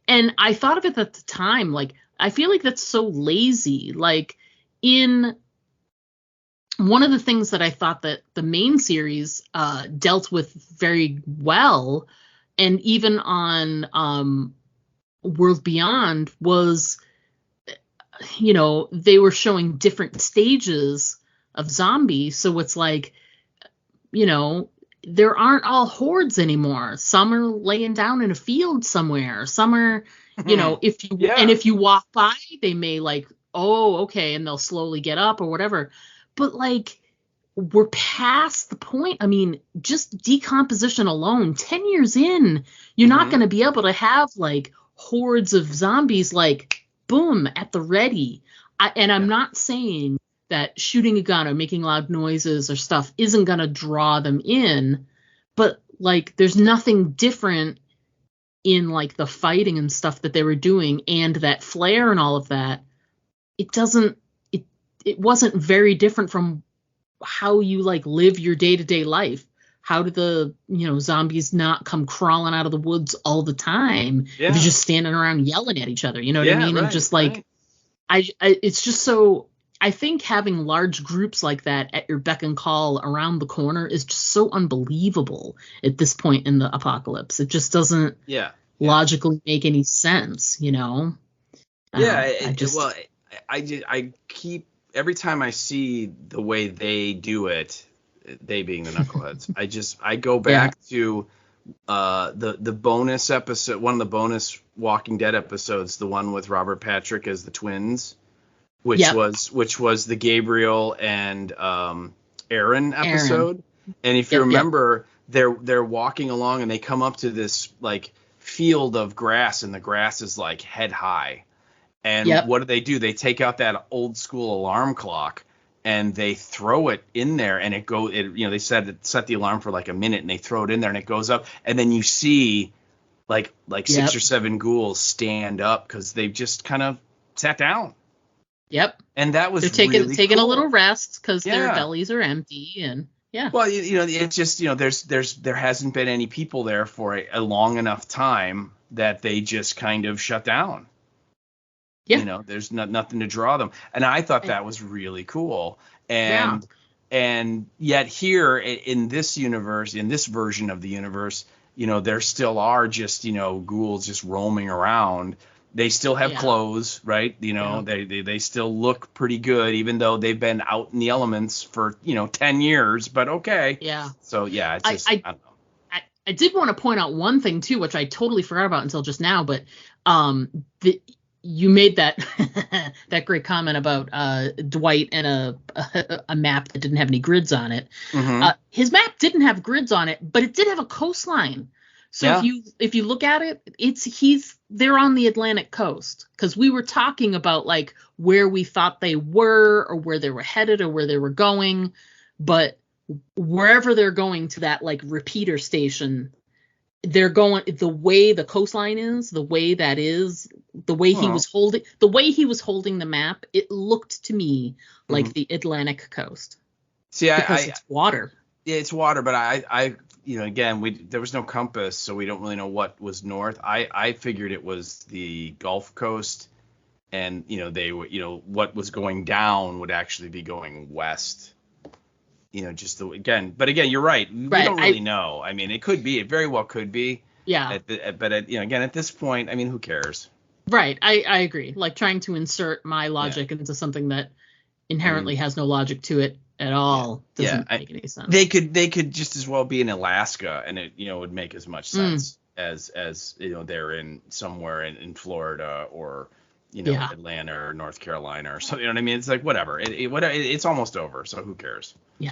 And I thought of it at the time, like, I feel like that's so lazy. Like, in one of the things that I thought that the main series dealt with very well, and even on World Beyond, was, they were showing different stages of zombies. So it's like, there aren't all hordes anymore. Some are laying down in a field somewhere. Some are, if you walk by, they may like, oh, okay, and they'll slowly get up or whatever. But, like, we're past the point. I mean, just decomposition alone, 10 years in, you're not going to be able to have, like, hordes of zombies, like, boom, at the ready. I'm not saying that shooting a gun or making loud noises or stuff isn't going to draw them in. But, like, there's nothing different in, like, the fighting and stuff that they were doing, and that flare and all of that. It wasn't very different from how you like live your day-to-day life. How do the, zombies not come crawling out of the woods all the time if you're just standing around yelling at each other? You know what I mean? Right, I'm just like, it's just so, I think having large groups like that at your beck and call around the corner is just so unbelievable at this point in the apocalypse. It just doesn't logically make any sense, I keep, every time I see the way they do it, they being the Knuckleheads, I go back to the bonus episode, one of the bonus Walking Dead episodes, the one with Robert Patrick as the twins, which was the Gabriel and Aaron episode. And if you remember, they're walking along and they come up to this like field of grass, and the grass is like head high. And what do? They take out that old school alarm clock and they throw it in there, and they set the alarm for like a minute, and they throw it in there, and it goes up, and then you see like 6 or 7 ghouls stand up because they've just kind of sat down. Yep. And that was they're really taking cool. a little rest because their bellies are empty, and yeah. Well, it's just there hasn't been any people there for a long enough time that they just kind of shut down. Yeah. There's nothing to draw them, and I thought that was really cool. And yet here in this universe, in this version of the universe, there still are just ghouls just roaming around. They still have clothes, right? They still look pretty good, even though they've been out in the elements for 10 years. But okay. Yeah. So yeah, it's just, I don't know. I did want to point out one thing too, which I totally forgot about until just now. But you made that that great comment about Dwight and a map that didn't have any grids on it. Mm-hmm. His map didn't have grids on it, but it did have a coastline. So if you look at it, they're on the Atlantic coast, because we were talking about like where we thought they were or where they were headed or where they were going, but wherever they're going to that like repeater station, they're going the way the coastline is, the way that is, the way he was holding the map, it looked to me like the Atlantic coast. See, because it's water. Yeah, it's water, but I again, there was no compass, so we don't really know what was north. I figured it was the Gulf Coast, and they were, what was going down would actually be going west. But again, you're right. We don't really know. I mean, it very well could be. Yeah. But again, at this point, I mean, who cares? Right. I agree. Like trying to insert my logic into something that inherently has no logic to it at all doesn't make any sense. They could just as well be in Alaska, and it would make as much sense as they're in somewhere in Florida or Atlanta or North Carolina or something. You know what I mean? It's like whatever. It's almost over, so who cares? Yeah.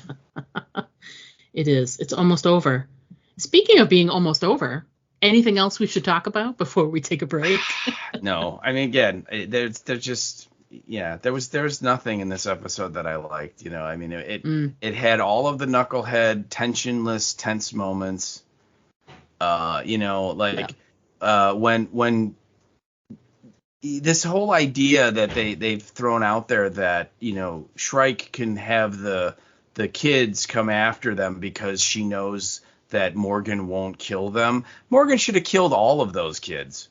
It is. It's almost over. Speaking of being almost over, anything else we should talk about before we take a break? No. I mean, again, there's just. Yeah, there was nothing in this episode that I liked. I mean, it had all of the knucklehead, tensionless, tense moments. When this whole idea that they've thrown out there that Shrike can have the kids come after them because she knows that Morgan won't kill them. Morgan should have killed all of those kids.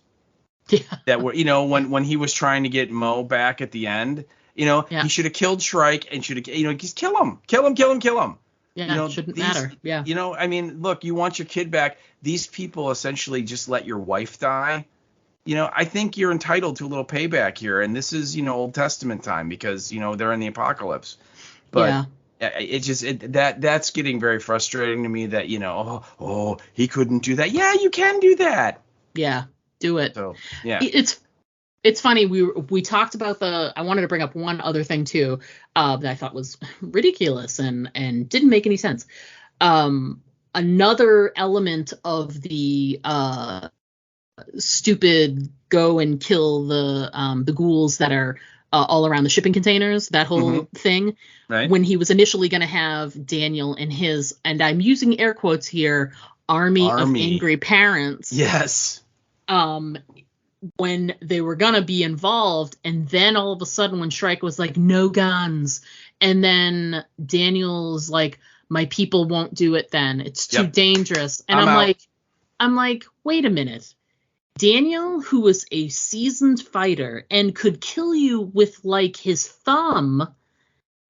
Yeah. That were, when he was trying to get Mo back at the end, he should have killed Shrike and should have, just kill him. Yeah, it shouldn't matter. Yeah. I mean, look, you want your kid back. These people essentially just let your wife die. I think you're entitled to a little payback here. And this is, Old Testament time because, they're in the apocalypse. But that's getting very frustrating to me that, he couldn't do that. Yeah, you can do that. Yeah. Do it. So, yeah. It's funny. We talked about I wanted to bring up one other thing too that I thought was ridiculous and didn't make any sense. Another element of the stupid go and kill the ghouls that are all around the shipping containers, that whole thing. Right. When he was initially going to have Daniel and his, and I'm using air quotes here, army of angry parents. Yes. When they were gonna be involved, and then all of a sudden when Shrike was like, no guns, and then Daniel's like, my people won't do it then, it's too dangerous, and I'm like, wait a minute, Daniel, who was a seasoned fighter and could kill you with like his thumb,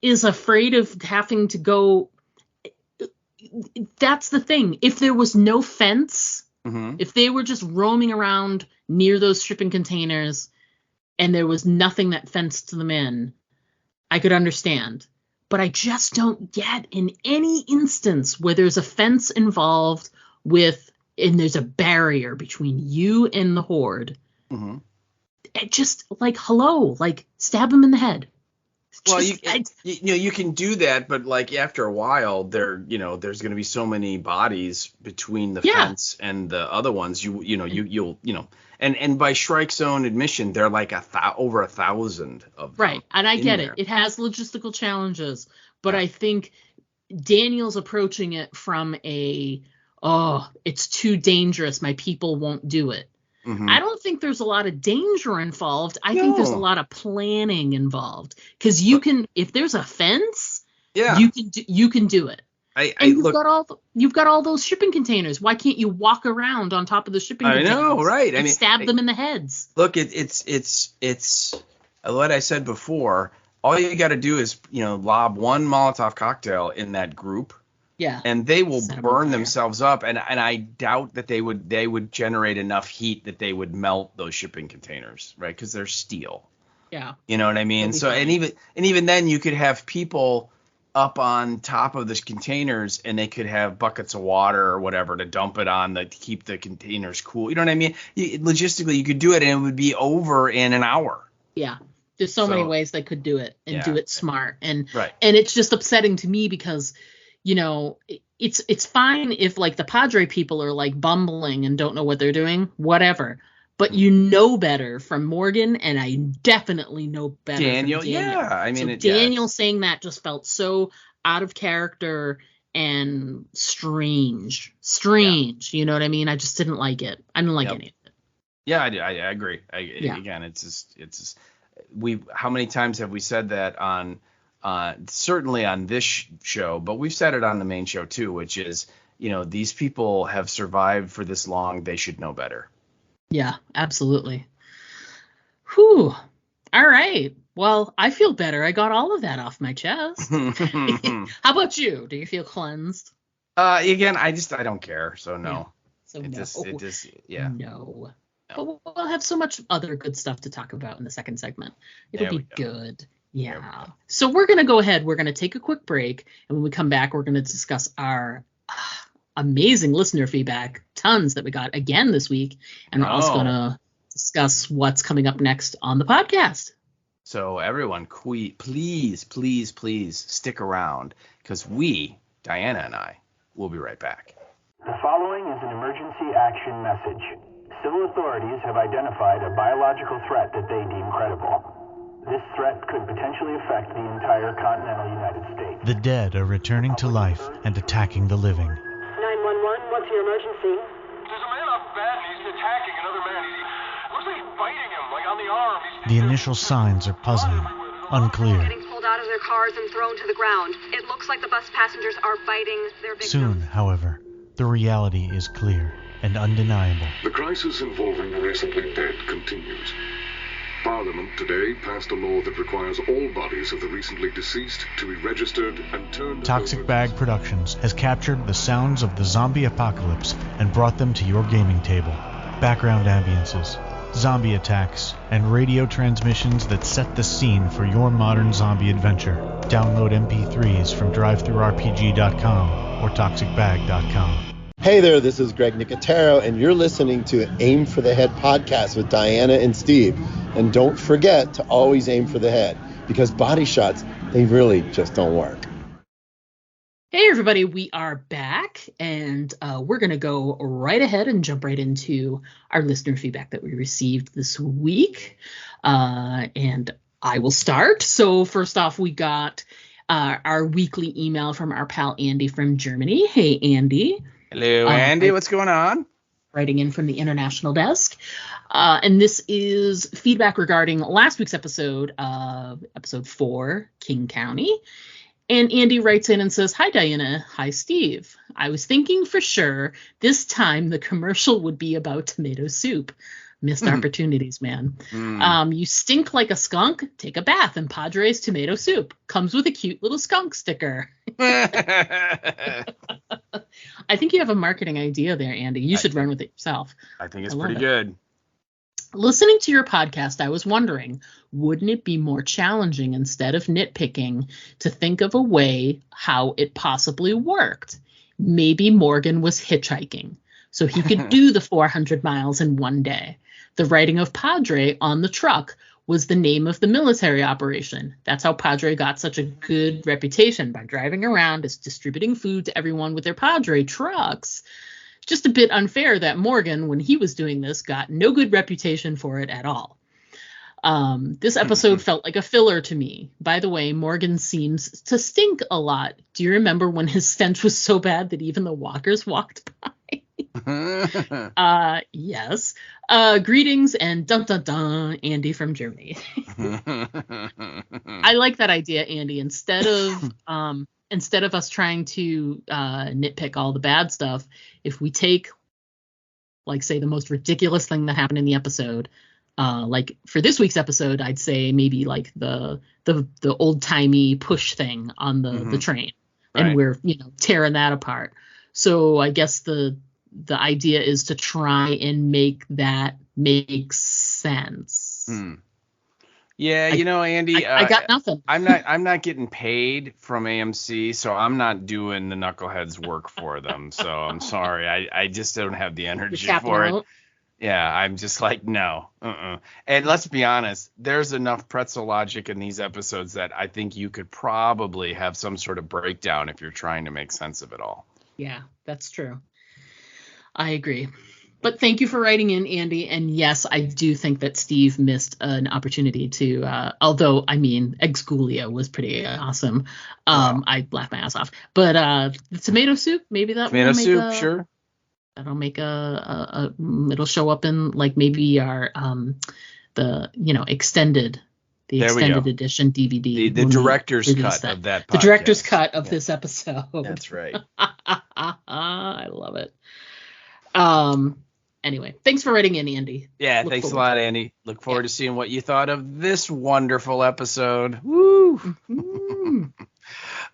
is afraid of having to go. That's the thing. If there was no fence, if they were just roaming around near those shipping containers and there was nothing that fenced them in, I could understand. But I just don't get in any instance where there's a fence involved and there's a barrier between you and the Horde. It just, like, hello, like, stab him in the head. Well, you can do that, but like after a while, there's going to be so many bodies between the fence and the other ones. You'll and by Shrike's own admission, they're like over 1,000 of them. Right, and I get it. It has logistical challenges, but I think Daniel's approaching it from it's too dangerous. My people won't do it. Mm-hmm. I don't think there's a lot of danger involved. I think there's a lot of planning involved, because if there's a fence, you can do it. You've got all those shipping containers. Why can't you walk around on top of the shipping containers? I know, right? And stab them in the heads. Look, it's what I said before. All you got to do is lob one Molotov cocktail in that group. Yeah, and they will burn themselves up, and I doubt that they would generate enough heat that they would melt those shipping containers, right? Because they're steel. Yeah, you know what I mean. So and even then, you could have people up on top of the containers, and they could have buckets of water or whatever to dump it on to keep the containers cool. You know what I mean? Logistically, you could do it, and it would be over in an hour. Yeah. There's so many ways they could do it and do it smart, and it's just upsetting to me because. It's fine if like the Padre people are like bumbling and don't know what they're doing, whatever. But better from Morgan, and I definitely know better Daniel. From Daniel. Yeah, I mean, Daniel saying that just felt so out of character and strange. You know what I mean? I just didn't like it. I didn't like any of it. Yeah, I agree. Again, it's just how many times have we said that on? Certainly on this show, but we've said it on the main show too, which is, these people have survived for this long. They should know better. Yeah, absolutely. Whew. All right. Well, I feel better. I got all of that off my chest. How about you? Do you feel cleansed? Again, I don't care. So no. Yeah. No. But we'll have so much other good stuff to talk about in the second segment. It'll be good. Yeah. So we're going to go ahead. We're going to take a quick break. And when we come back, we're going to discuss our amazing listener feedback, tons that we got again this week. And we're also going to discuss what's coming up next on the podcast. So everyone, please stick around, because Diana and I, will be right back. The following is an emergency action message. Civil authorities have identified a biological threat that they deem credible. This threat could potentially affect the entire continental United States. The dead are returning to life and attacking the living. 911, what's your emergency? There's a man up bad and he's attacking another man. Looks like he's biting him, like on the arm. The initial signs are puzzling, unclear. Getting pulled out of their cars and thrown to the ground. It looks like the bus passengers are biting their victims. Soon, however, the reality is clear and undeniable. The crisis involving the recently dead continues. Parliament today passed a law that requires all bodies of the recently deceased to be registered and turned Toxic over. Bag Productions has captured the sounds of the zombie apocalypse and brought them to your gaming table. Background ambiences, zombie attacks, and radio transmissions that set the scene for your modern zombie adventure. Download MP3s from drivethrurpg.com or toxicbag.com. Hey there, this is Greg Nicotero, and you're listening to Aim for the Head podcast with Diana and Steve. And don't forget to always aim for the head, because body shots, they really just don't work. Hey everybody, we are back, and we're going to go right ahead and jump right into our listener feedback that we received this week. And I will start. So first off, we got our weekly email from our pal Andy from Germany. Hey, Andy. Hello, Andy. What's going on? Writing in from the international desk. And this is feedback regarding last week's episode, episode 4, King County. And Andy writes in and says, "Hi, Diana. Hi, Steve. I was thinking for sure this time the commercial would be about tomato soup. Missed opportunities, man. You stink like a skunk. Take a bath in Padre's tomato soup. Comes with a cute little skunk sticker." I think you have a marketing idea there, Andy. You should run with it yourself. I think it's pretty good. Listening to your podcast, I was wondering, wouldn't it be more challenging, instead of nitpicking, to think of a way how it possibly worked? Maybe Morgan was hitchhiking, so he could do the 400 miles in one day. The writing of Padre on the truck was the name of the military operation. That's how Padre got such a good reputation, by driving around as distributing food to everyone with their Padre trucks. Just a bit unfair that Morgan, when he was doing this, got no good reputation for it at all. This episode felt like a filler to me. By the way, Morgan seems to stink a lot. Do you remember when his stench was so bad that even the walkers walked by? Yes. Greetings and dun dun dun, Andy from Germany. I like that idea, Andy. Instead of us trying to nitpick all the bad stuff, if we take, like, say, the most ridiculous thing that happened in the episode, like for this week's episode, I'd say maybe like the old timey push thing on the train, right. And we're tearing that apart. So I guess the idea is to try and make that make sense. Yeah, Andy, I got nothing. I'm not getting paid from AMC, so I'm not doing the knuckleheads work for them. So I'm sorry, I just don't have the energy for it. Yeah, I'm just like, no. And let's be honest, there's enough pretzel logic in these episodes that I think you could probably have some sort of breakdown if you're trying to make sense of it all. Yeah, that's true. I agree. But thank you for writing in, Andy. And yes, I do think that Steve missed an opportunity to, although, I mean, Exgulia was pretty awesome. Wow. I laughed my ass off. But the tomato soup, maybe that tomato soup, sure. That'll make it'll show up in like maybe our extended edition DVD. The director's cut of that podcast. The director's cut of this episode. That's right. I love it. Anyway, thanks for writing in, Andy. Yeah, thanks a lot, Andy. Look forward to seeing what you thought of this wonderful episode. Woo! Mm-hmm.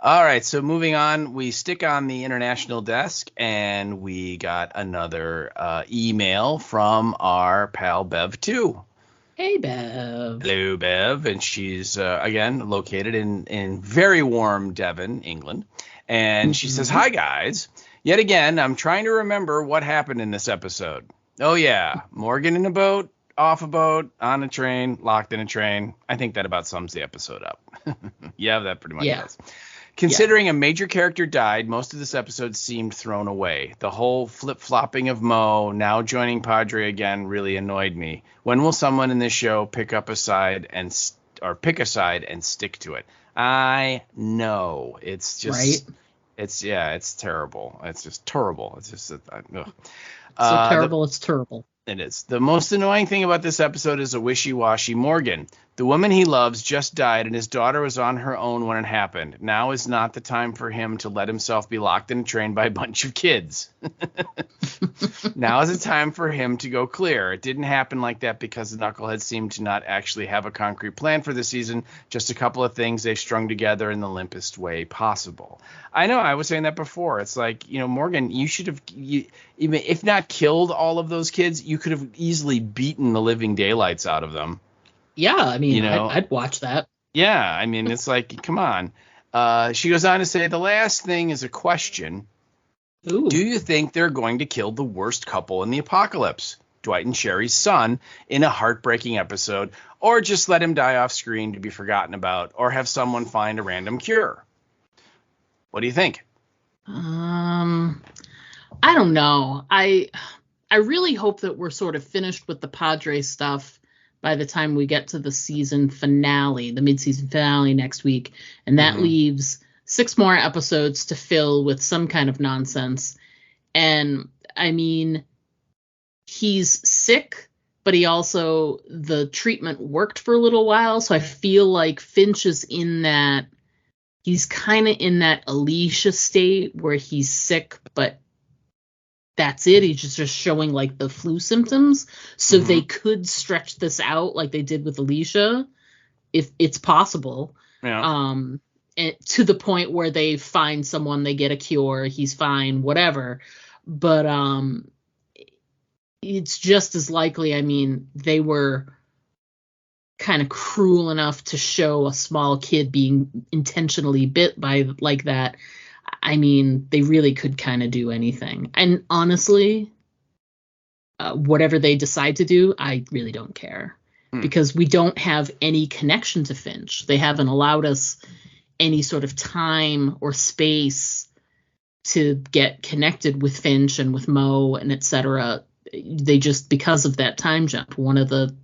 All right, so moving on, we stick on the international desk, and we got another email from our pal Bev 2. Hey, Bev. Hello, Bev, and she's, again, located in very warm Devon, England, and she says, "Hi, guys. Yet again, I'm trying to remember what happened in this episode. Oh, yeah, Morgan in a boat, off a boat, on a train, locked in a train. I think that about sums the episode up." Yeah, that pretty much does. Considering a major character died, most of this episode seemed thrown away. The whole flip-flopping of Mo, now joining Padre again, really annoyed me. When will someone in this show pick a side and stick to it? I know. It's just... Right? It's terrible. It's just terrible. It's just... terrible, it's terrible. It is. The most annoying thing about this episode is a wishy-washy Morgan. The woman he loves just died, and his daughter was on her own when it happened. Now is not the time for him to let himself be locked in a train by a bunch of kids. Now is the time for him to go clear. It didn't happen like that because the knuckleheads seem to not actually have a concrete plan for the season, just a couple of things they've strung together in the limpest way possible. I know, I was saying that before. It's like, Morgan, you should have, even if not killed all of those kids, you could have easily beaten the living daylights out of them. Yeah, I mean, I'd watch that. Yeah, I mean, it's like, come on. She goes on to say, the last thing is a question. Ooh. Do you think they're going to kill the worst couple in the apocalypse, Dwight and Sherry's son, in a heartbreaking episode, or just let him die off screen to be forgotten about, or have someone find a random cure? What do you think? I don't know. I really hope that we're sort of finished with the Padre stuff by the time we get to the season finale, the mid-season finale next week. And that leaves 6 more episodes to fill with some kind of nonsense. And, I mean, he's sick, but the treatment worked for a little while. So I feel like Finch is he's kind of in that Alicia state where he's sick, but that's it. He's just showing like the flu symptoms. So they could stretch this out like they did with Alicia, if it's possible. Yeah. And to the point where they find someone, they get a cure, he's fine, whatever. But it's just as likely. I mean, they were kind of cruel enough to show a small kid being intentionally bit by like that. I mean, they really could kind of do anything. And honestly, whatever they decide to do, I really don't care. because we don't have any connection to Finch. They haven't allowed us any sort of time or space to get connected with Finch and with Mo and etc. They just, because of that time jump, one of the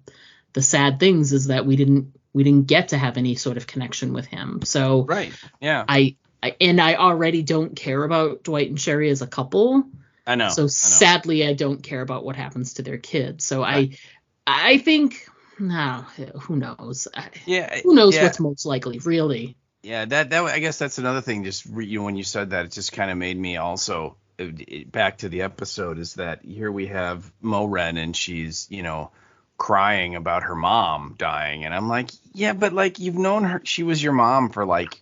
sad things is that we didn't get to have any sort of connection with him. So right, yeah. I already don't care about Dwight and Sherry as a couple. I know. So sadly, I don't care about what happens to their kids. So I think, no, who knows? Who knows what's most likely, really? Yeah, that I guess that's another thing. Just when you said that, it just kind of made me also back to the episode. Is that here we have Mo Ren and she's crying about her mom dying, and I'm like, yeah, but like you've known her, she was your mom for like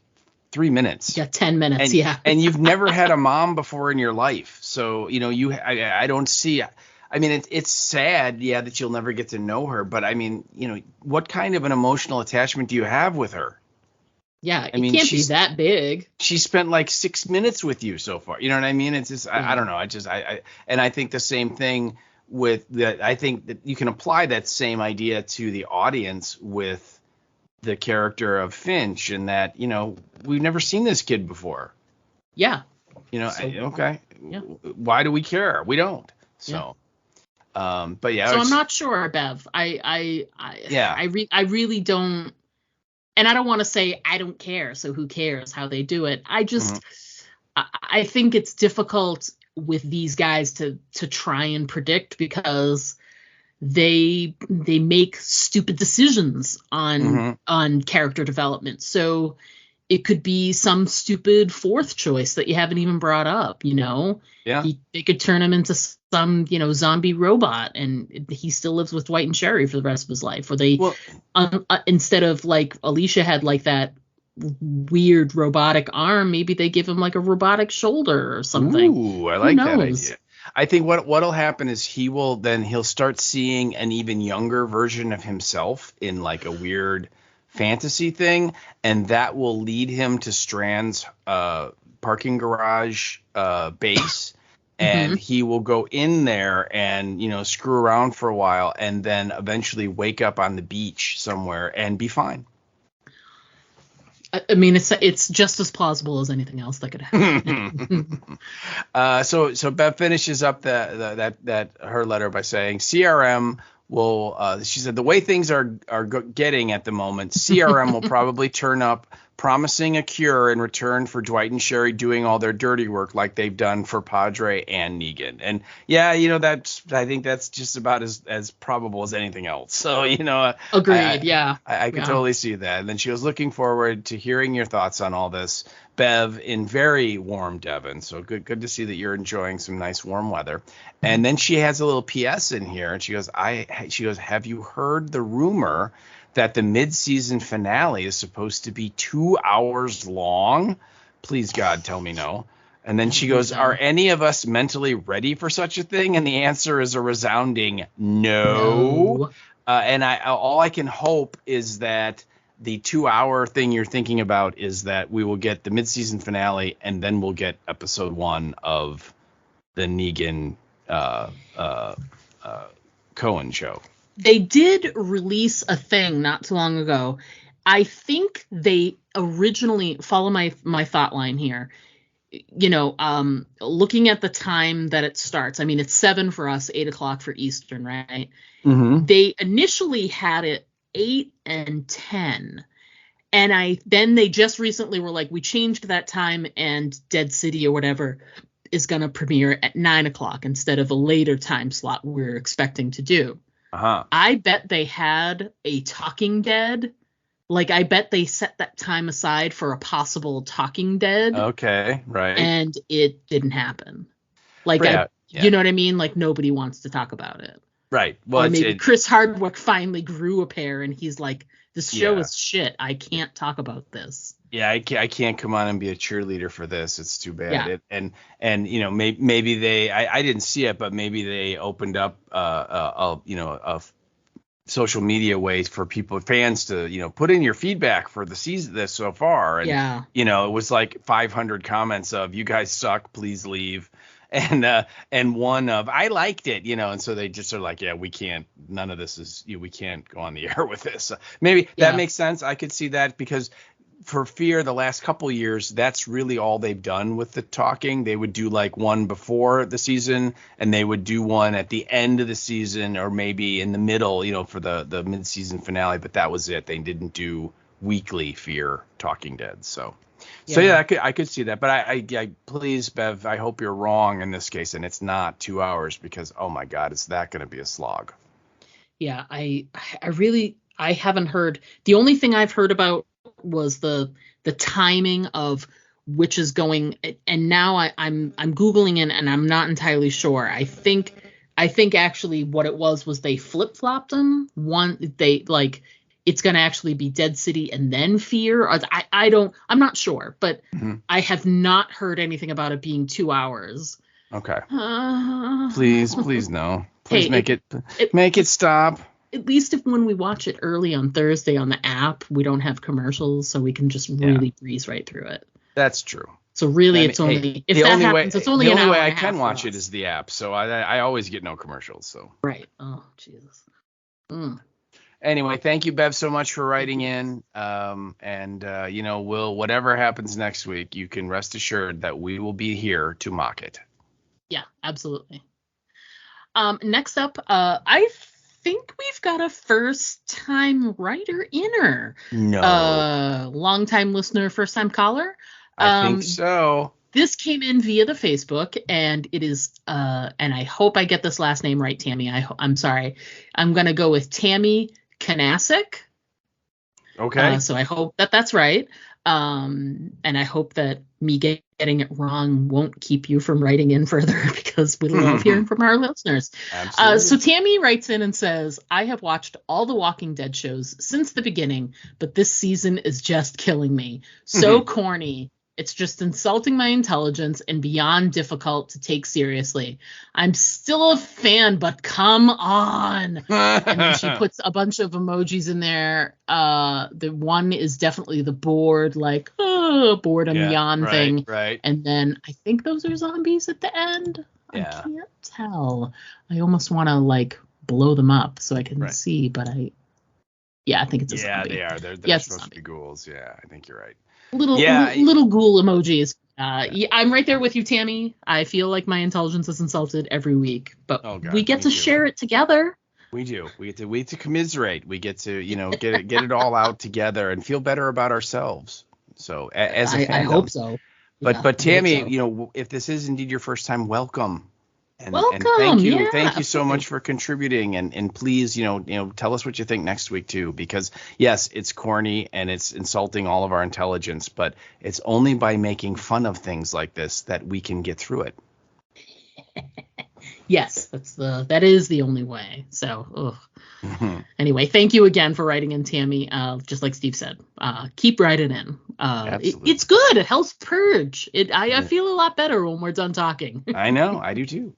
3 minutes. Yeah, 10 minutes. And you've never had a mom before in your life, so I don't see. I mean, it's sad, that you'll never get to know her, but I mean, what kind of an emotional attachment do you have with her? Yeah, it can't be that big. She spent like 6 minutes with you so far. You know what I mean? It's just, I don't know. I think the same thing with that. I think that you can apply that same idea to the audience with the character of Finch, and that, we've never seen this kid before. Yeah. Okay. Yeah. Why do we care? We don't. So, but yeah. So I'm not sure, Bev. I really don't. And I don't want to say I don't care, so who cares how they do it. I just, I think it's difficult with these guys to try and predict, because they make stupid decisions on character development. So it could be some stupid fourth choice that you haven't even brought up, Yeah. They could turn him into some, zombie robot, and he still lives with Dwight and Sherry for the rest of his life. Or they, instead of like Alicia had like that weird robotic arm, maybe they give him like a robotic shoulder or something. Ooh, I like that idea. I think what'll happen is he'll start seeing an even younger version of himself in like a weird fantasy thing, and that will lead him to Strand's parking garage base, and he will go in there and screw around for a while, and then eventually wake up on the beach somewhere and be fine. I mean, it's just as plausible as anything else that could happen. So Bev finishes up that her letter by saying CRM will. She said the way things are getting at the moment, CRM will probably turn up promising a cure in return for Dwight and Sherry doing all their dirty work like they've done for Padre and Negan. And I think that's just about as probable as anything else. So, agreed. I could totally see that. And then she was looking forward to hearing your thoughts on all this, Bev, in very warm Devon. So good to see that you're enjoying some nice warm weather. And then she has a little PS in here, and she goes, have you heard the rumor that the mid-season finale is supposed to be 2 hours long? Please, God, tell me no. And then she goes, are any of us mentally ready for such a thing? And the answer is a resounding no. And all I can hope is that the 2 hour thing you're thinking about is that we will get the mid-season finale, and then we'll get episode 1 of the Negan Cohen show. They did release a thing not too long ago. I think they originally, follow my thought line here, looking at the time that it starts. I mean, it's 7 for us, 8 o'clock for Eastern, right? Mm-hmm. They initially had it 8 and 10. And then they just recently were like, we changed that time, and Dead City or whatever is going to premiere at 9 o'clock instead of a later time slot we're expecting to do. I bet they had a Talking Dead. Like, I bet they set that time aside for a possible Talking Dead. Okay, right. And it didn't happen. Like, you know what I mean? Like, nobody wants to talk about it. Right. Well, or maybe Chris Hardwick finally grew a pair, and he's like, this show is shit. I can't talk about this. Yeah, I can't come on and be a cheerleader for this. It's too bad. Yeah. Maybe they, I didn't see it, but maybe they opened up a social media ways for fans to put in your feedback for the season this so far. And it was like 500 comments of, you guys suck, please leave. and one of I liked it, and so they just are like, yeah, we can't, none of this is, we can't go on the air with this. Maybe that makes sense. I could see that because for Fear, the last couple years, that's really all they've done with the talking. They would do like one before the season, and they would do one at the end of the season, or maybe in the middle, for the mid-season finale. But that was it. They didn't do weekly Fear Talking Dead. So yeah, I could see that. But I please, Bev, I hope you're wrong in this case, and it's not 2 hours, because oh my God, is that going to be a slog? Yeah, I haven't heard. The only thing I've heard about was the timing of which is going, and now I'm Googling it and I'm not entirely sure. I think actually what it was they flip-flopped them. It's going to actually be Dead City and then Fear. I'm not sure, but I have not heard anything about it being 2 hours. Okay. Please no. Please make it stop. At least when we watch it early on Thursday on the app, we don't have commercials, so we can just really breeze right through it. That's true. So really, it's only if that happens, it's only an hour. The only way I can watch it is the app, so I always get no commercials. So right. Oh Jesus. Anyway, thank you, Bev, so much for writing in. We'll whatever happens next week, you can rest assured that we will be here to mock it. Yeah, absolutely. Next up, I think we've got a first-time writer-inner. No. Long-time listener, first-time caller. I think so. This came in via the Facebook, and it is, and I hope I get this last name right, Tammy. I'm sorry. I'm going to go with Tammy Kanasic. Okay. So I hope that's right. And I hope that me getting it wrong won't keep you from writing in further, because we love hearing from our listeners. So Tammy writes in and says, I have watched all the Walking Dead shows since the beginning, but this season is just killing me. So corny. It's just insulting my intelligence and beyond difficult to take seriously. I'm still a fan, but come on. And then she puts a bunch of emojis in there. The one is definitely the bored, boredom yawn thing. Right. And then I think those are zombies at the end. Yeah. I can't tell. I almost want to blow them up so I can see, but I think it's a zombie. Yeah, they are. They're supposed to be ghouls. Yeah, I think you're right. Little ghoul emojis. I'm right there with you, Tammy. I feel like my intelligence is insulted every week, but we get to share it together. We do. We get to commiserate. We get to get it all out together and feel better about ourselves. So as a fandom. I hope so. But Tammy, if this is indeed your first time, welcome. Welcome. And thank you so much for contributing, and please, tell us what you think next week too, because yes, it's corny and it's insulting all of our intelligence, but it's only by making fun of things like this that we can get through it. Yes, that is the only way. So, anyway, thank you again for writing in, Tammy. Just like Steve said, keep writing in. It's good. It helps purge. I feel a lot better when we're done talking. I know. I do too.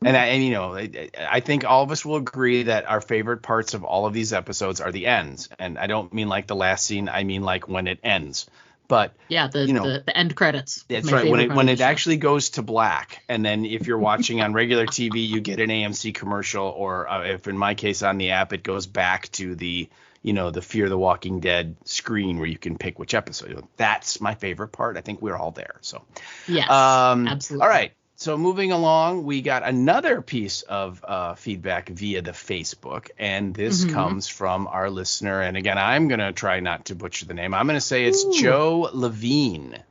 And I think all of us will agree that our favorite parts of all of these episodes are the ends. And I don't mean like the last scene. I mean like when it ends. But yeah, the end credits. That's right. When it actually goes to black, and then if you're watching on regular TV, you get an AMC commercial, or if in my case on the app, it goes back to the the Fear the Walking Dead screen where you can pick which episode. That's my favorite part. I think we're all there. So yes, absolutely. All right. So moving along, we got another piece of feedback via the Facebook, and this comes from our listener. And again, I'm going to try not to butcher the name. I'm going to say it's Joe Levine. What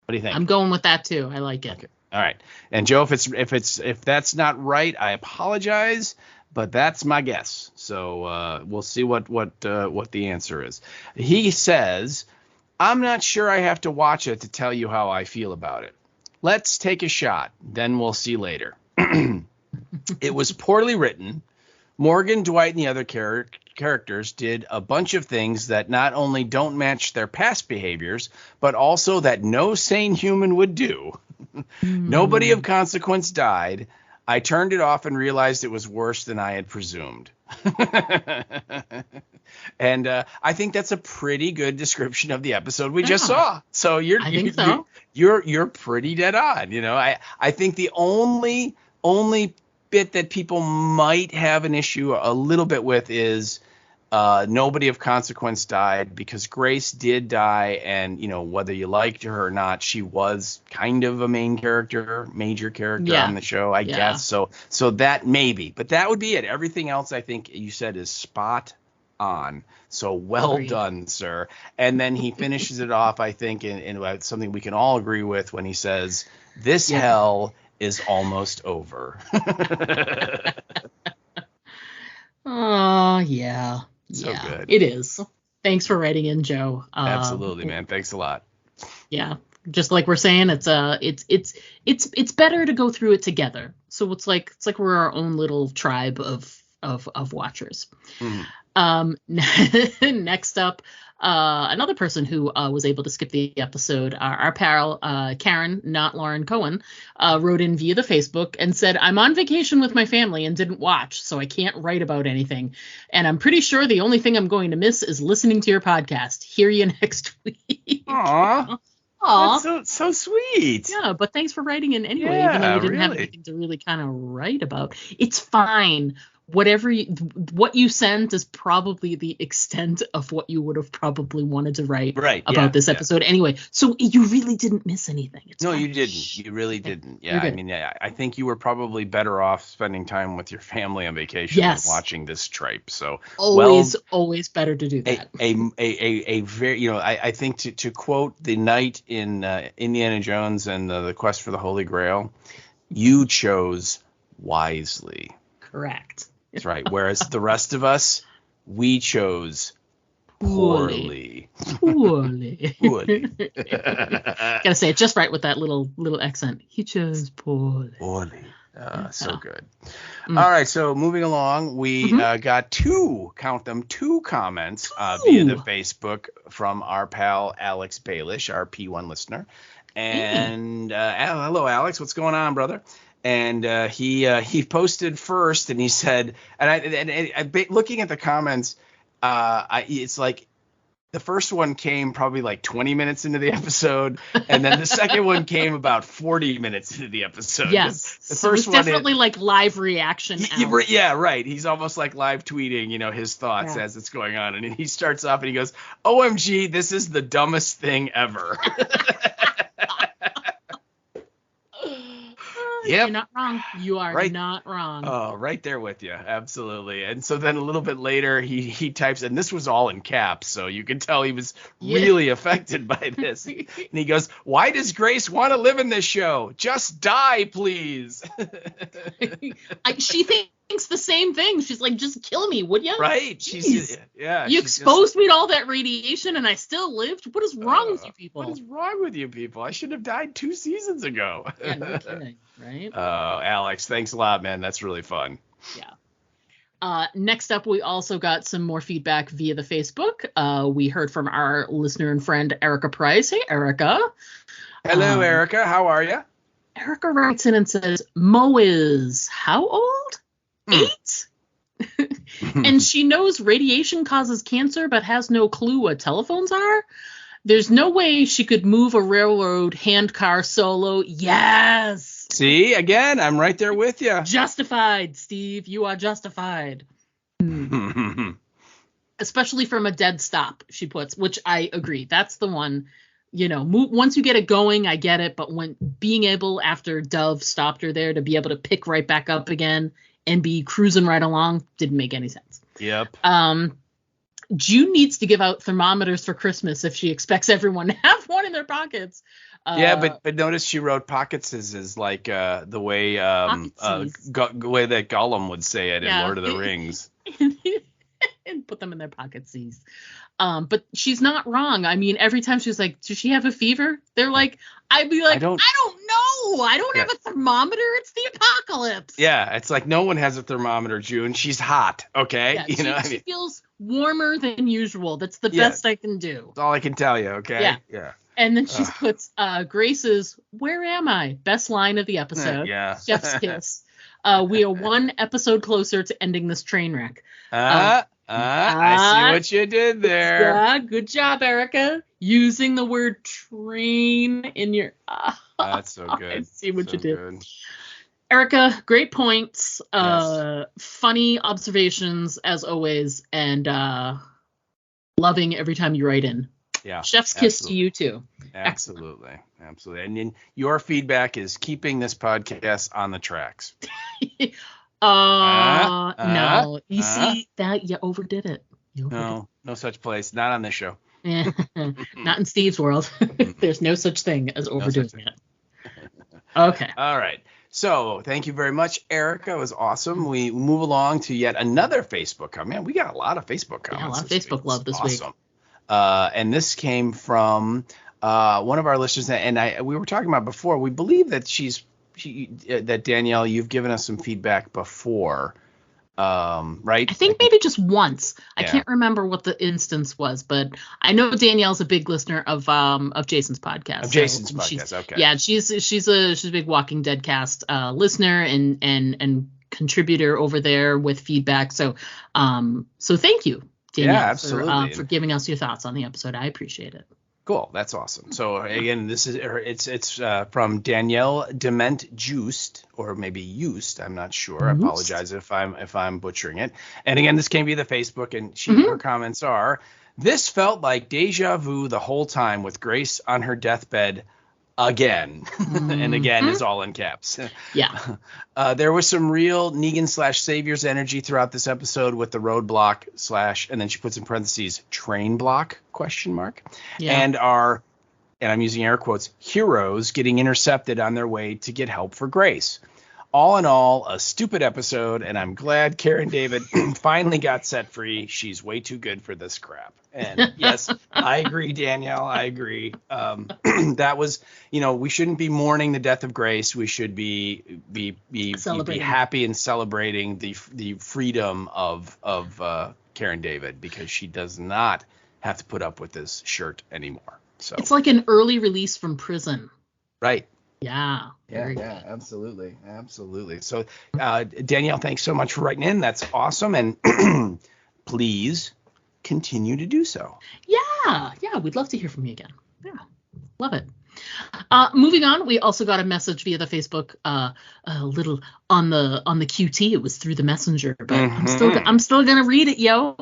do you think? I'm going with that too. I like it. Okay. All right. And Joe, if that's not right, I apologize, but that's my guess. So we'll see what the answer is. He says, I'm not sure I have to watch it to tell you how I feel about it. Let's take a shot, then we'll see later. It was poorly written. Morgan, Dwight, and the other characters did a bunch of things that not only don't match their past behaviors, but also that no sane human would do. Nobody of consequence died. I turned it off and realized it was worse than I had presumed. And I think that's a pretty good description of the episode we just saw. So you're pretty dead on. You know, I think the only bit that people might have an issue a little bit with is nobody of consequence died, because Grace did die, and you know, whether you liked her or not, she was kind of a major character on the show, I guess. So that maybe, but that would be it. Everything else I think you said is spot on. So well done, sir. And then he finishes it off, I think, in something we can all agree with when he says, "This hell is almost over." Oh, yeah. So good. It is. Thanks for writing in, Joe. Absolutely, man. Thanks a lot. Yeah. Just like we're saying, it's better to go through it together. So it's like we're our own little tribe of watchers. Next up, another person who was able to skip the episode, our pal Karen, not Lauren Cohen, wrote in via the Facebook and said, "I'm on vacation with my family and didn't watch, so I can't write about anything. And I'm pretty sure the only thing I'm going to miss is listening to your podcast. Hear you next week." Aww. That's so sweet. Yeah, but thanks for writing in anyway, even though we didn't have anything to really kind of write about. It's fine. What you sent is probably the extent of what you would have probably wanted to write about this episode anyway. So you really didn't miss anything. You didn't. You really didn't. Yeah, I mean, I think you were probably better off spending time with your family on vacation than watching this tripe. So always better to do that. A very, you know, I think to quote the knight in Indiana Jones and the Quest for the Holy Grail, you chose wisely. Correct. That's right. Whereas the rest of us, we chose poorly. Poorly. Gotta say it just right with that little accent. He chose poorly. Poorly. So good. All right. So moving along, we got two comments via the Facebook from our pal Alex Baelish, our P1 listener. And hello, Alex. What's going on, brother? And he posted first, and he said, and I looking at the comments, it's like the first one came probably like 20 minutes into the episode, and then the second one came about 40 minutes into the episode. Yes, the first one definitely like live reaction. Yeah, right. He's almost like live tweeting, you know, his thoughts as it's going on, and he starts off and he goes, "OMG, this is the dumbest thing ever." Yep. You're not wrong. You are not wrong. Oh, right there with you. Absolutely. And so then a little bit later, he types, and this was all in caps, so you can tell he was really affected by this. And he goes, "Why does Grace want to live in this show? Just die, please." She thinks the same thing. She's like, "Just kill me, would you?" Right. She's You exposed me to all that radiation, and I still lived. What is wrong with you people? What is wrong with you people? I should have died 2 seasons ago. Yeah, no kidding. Right? Alex, thanks a lot, man. That's really fun. Yeah. Next up, we also got some more feedback via the Facebook. We heard from our listener and friend, Erica Price. Hey, Erica. Hello, Erica. How are you? Erica writes in and says, "Mo is how old? 8? And she knows radiation causes cancer, but has no clue what telephones are. There's no way she could move a railroad handcar solo." Yes. See, again, I'm right there with you. Justified, Steve. You are justified. Especially from a dead stop, she puts, which I agree. That's the one, you know, once you get it going, I get it. But when being able, after Dove stopped her there, to be able to pick right back up again and be cruising right along didn't make any sense. Yep. June needs to give out thermometers for Christmas if she expects everyone to have one in their pockets. But notice she wrote pockets is like the way way that Gollum would say it in Lord of the Rings. And put them in their pockets. But she's not wrong. I mean, every time she's like, "Does she have a fever?" They're like, I'd be like, I don't know. I don't have a thermometer. It's the apocalypse. Yeah, it's like no one has a thermometer, June. She's hot, okay? Yeah, she feels warmer than usual. That's the best I can do. That's all I can tell you, okay? Yeah. And then she puts Grace's "Where am I?" best line of the episode. Yeah. Chef's kiss. We are one episode closer to ending this train wreck. I see what you did there. Yeah, good job, Erica. Using the word train in your... That's so good. I see what you did. Good. Erica, great points. Yes. Funny observations, as always, and loving every time you write in. Yeah. Chef's kiss to you, too. Absolutely. And then your feedback is keeping this podcast on the tracks. No. You see that? You overdid it. No such place. Not on this show. Not in Steve's world. There's no such thing as overdoing it. Okay. All right. So thank you very much, Erica. It was awesome. We move along to yet another Facebook comment. Man, we got a lot of Facebook comments. Yeah, a lot of Facebook love this week. And this came from one of our listeners, and we were talking about before. We believe that that Danielle, you've given us some feedback before, right? I think maybe just once. I can't remember what the instance was, but I know Danielle's a big listener of Jason's podcast. Okay. Yeah, she's a big Walking Dead cast listener and contributor over there with feedback. So thank you, Danielle, for giving us your thoughts on the episode. I appreciate it. Cool, that's awesome. So again, it's from Danielle Dement Juiced, or maybe Used. I'm not sure. I apologize if I'm butchering it. And again, this came via the Facebook, and her comments are: this felt like deja vu the whole time with Grace on her deathbed again, and again is all in caps. Yeah. There was some real Negan/Savior's energy throughout this episode with the roadblock / and then she puts in parentheses train block ? Yeah. And I'm using air quotes, heroes getting intercepted on their way to get help for Grace. All in all, a stupid episode, and I'm glad Karen David finally got set free. She's way too good for this crap. And yes, I agree, Danielle. I agree. That was, we shouldn't be mourning the death of Grace. We should be happy and celebrating the freedom of Karen David, because she does not have to put up with this shirt anymore. So it's like an early release from prison. Right. Yeah. Yeah, absolutely. So, Danielle, thanks so much for writing in. That's awesome. And please continue to do so. Yeah, we'd love to hear from you again. Yeah, love it. Moving on, we also got a message via the Facebook, a little on the QT. It was through the messenger, but I'm still gonna read it, yo.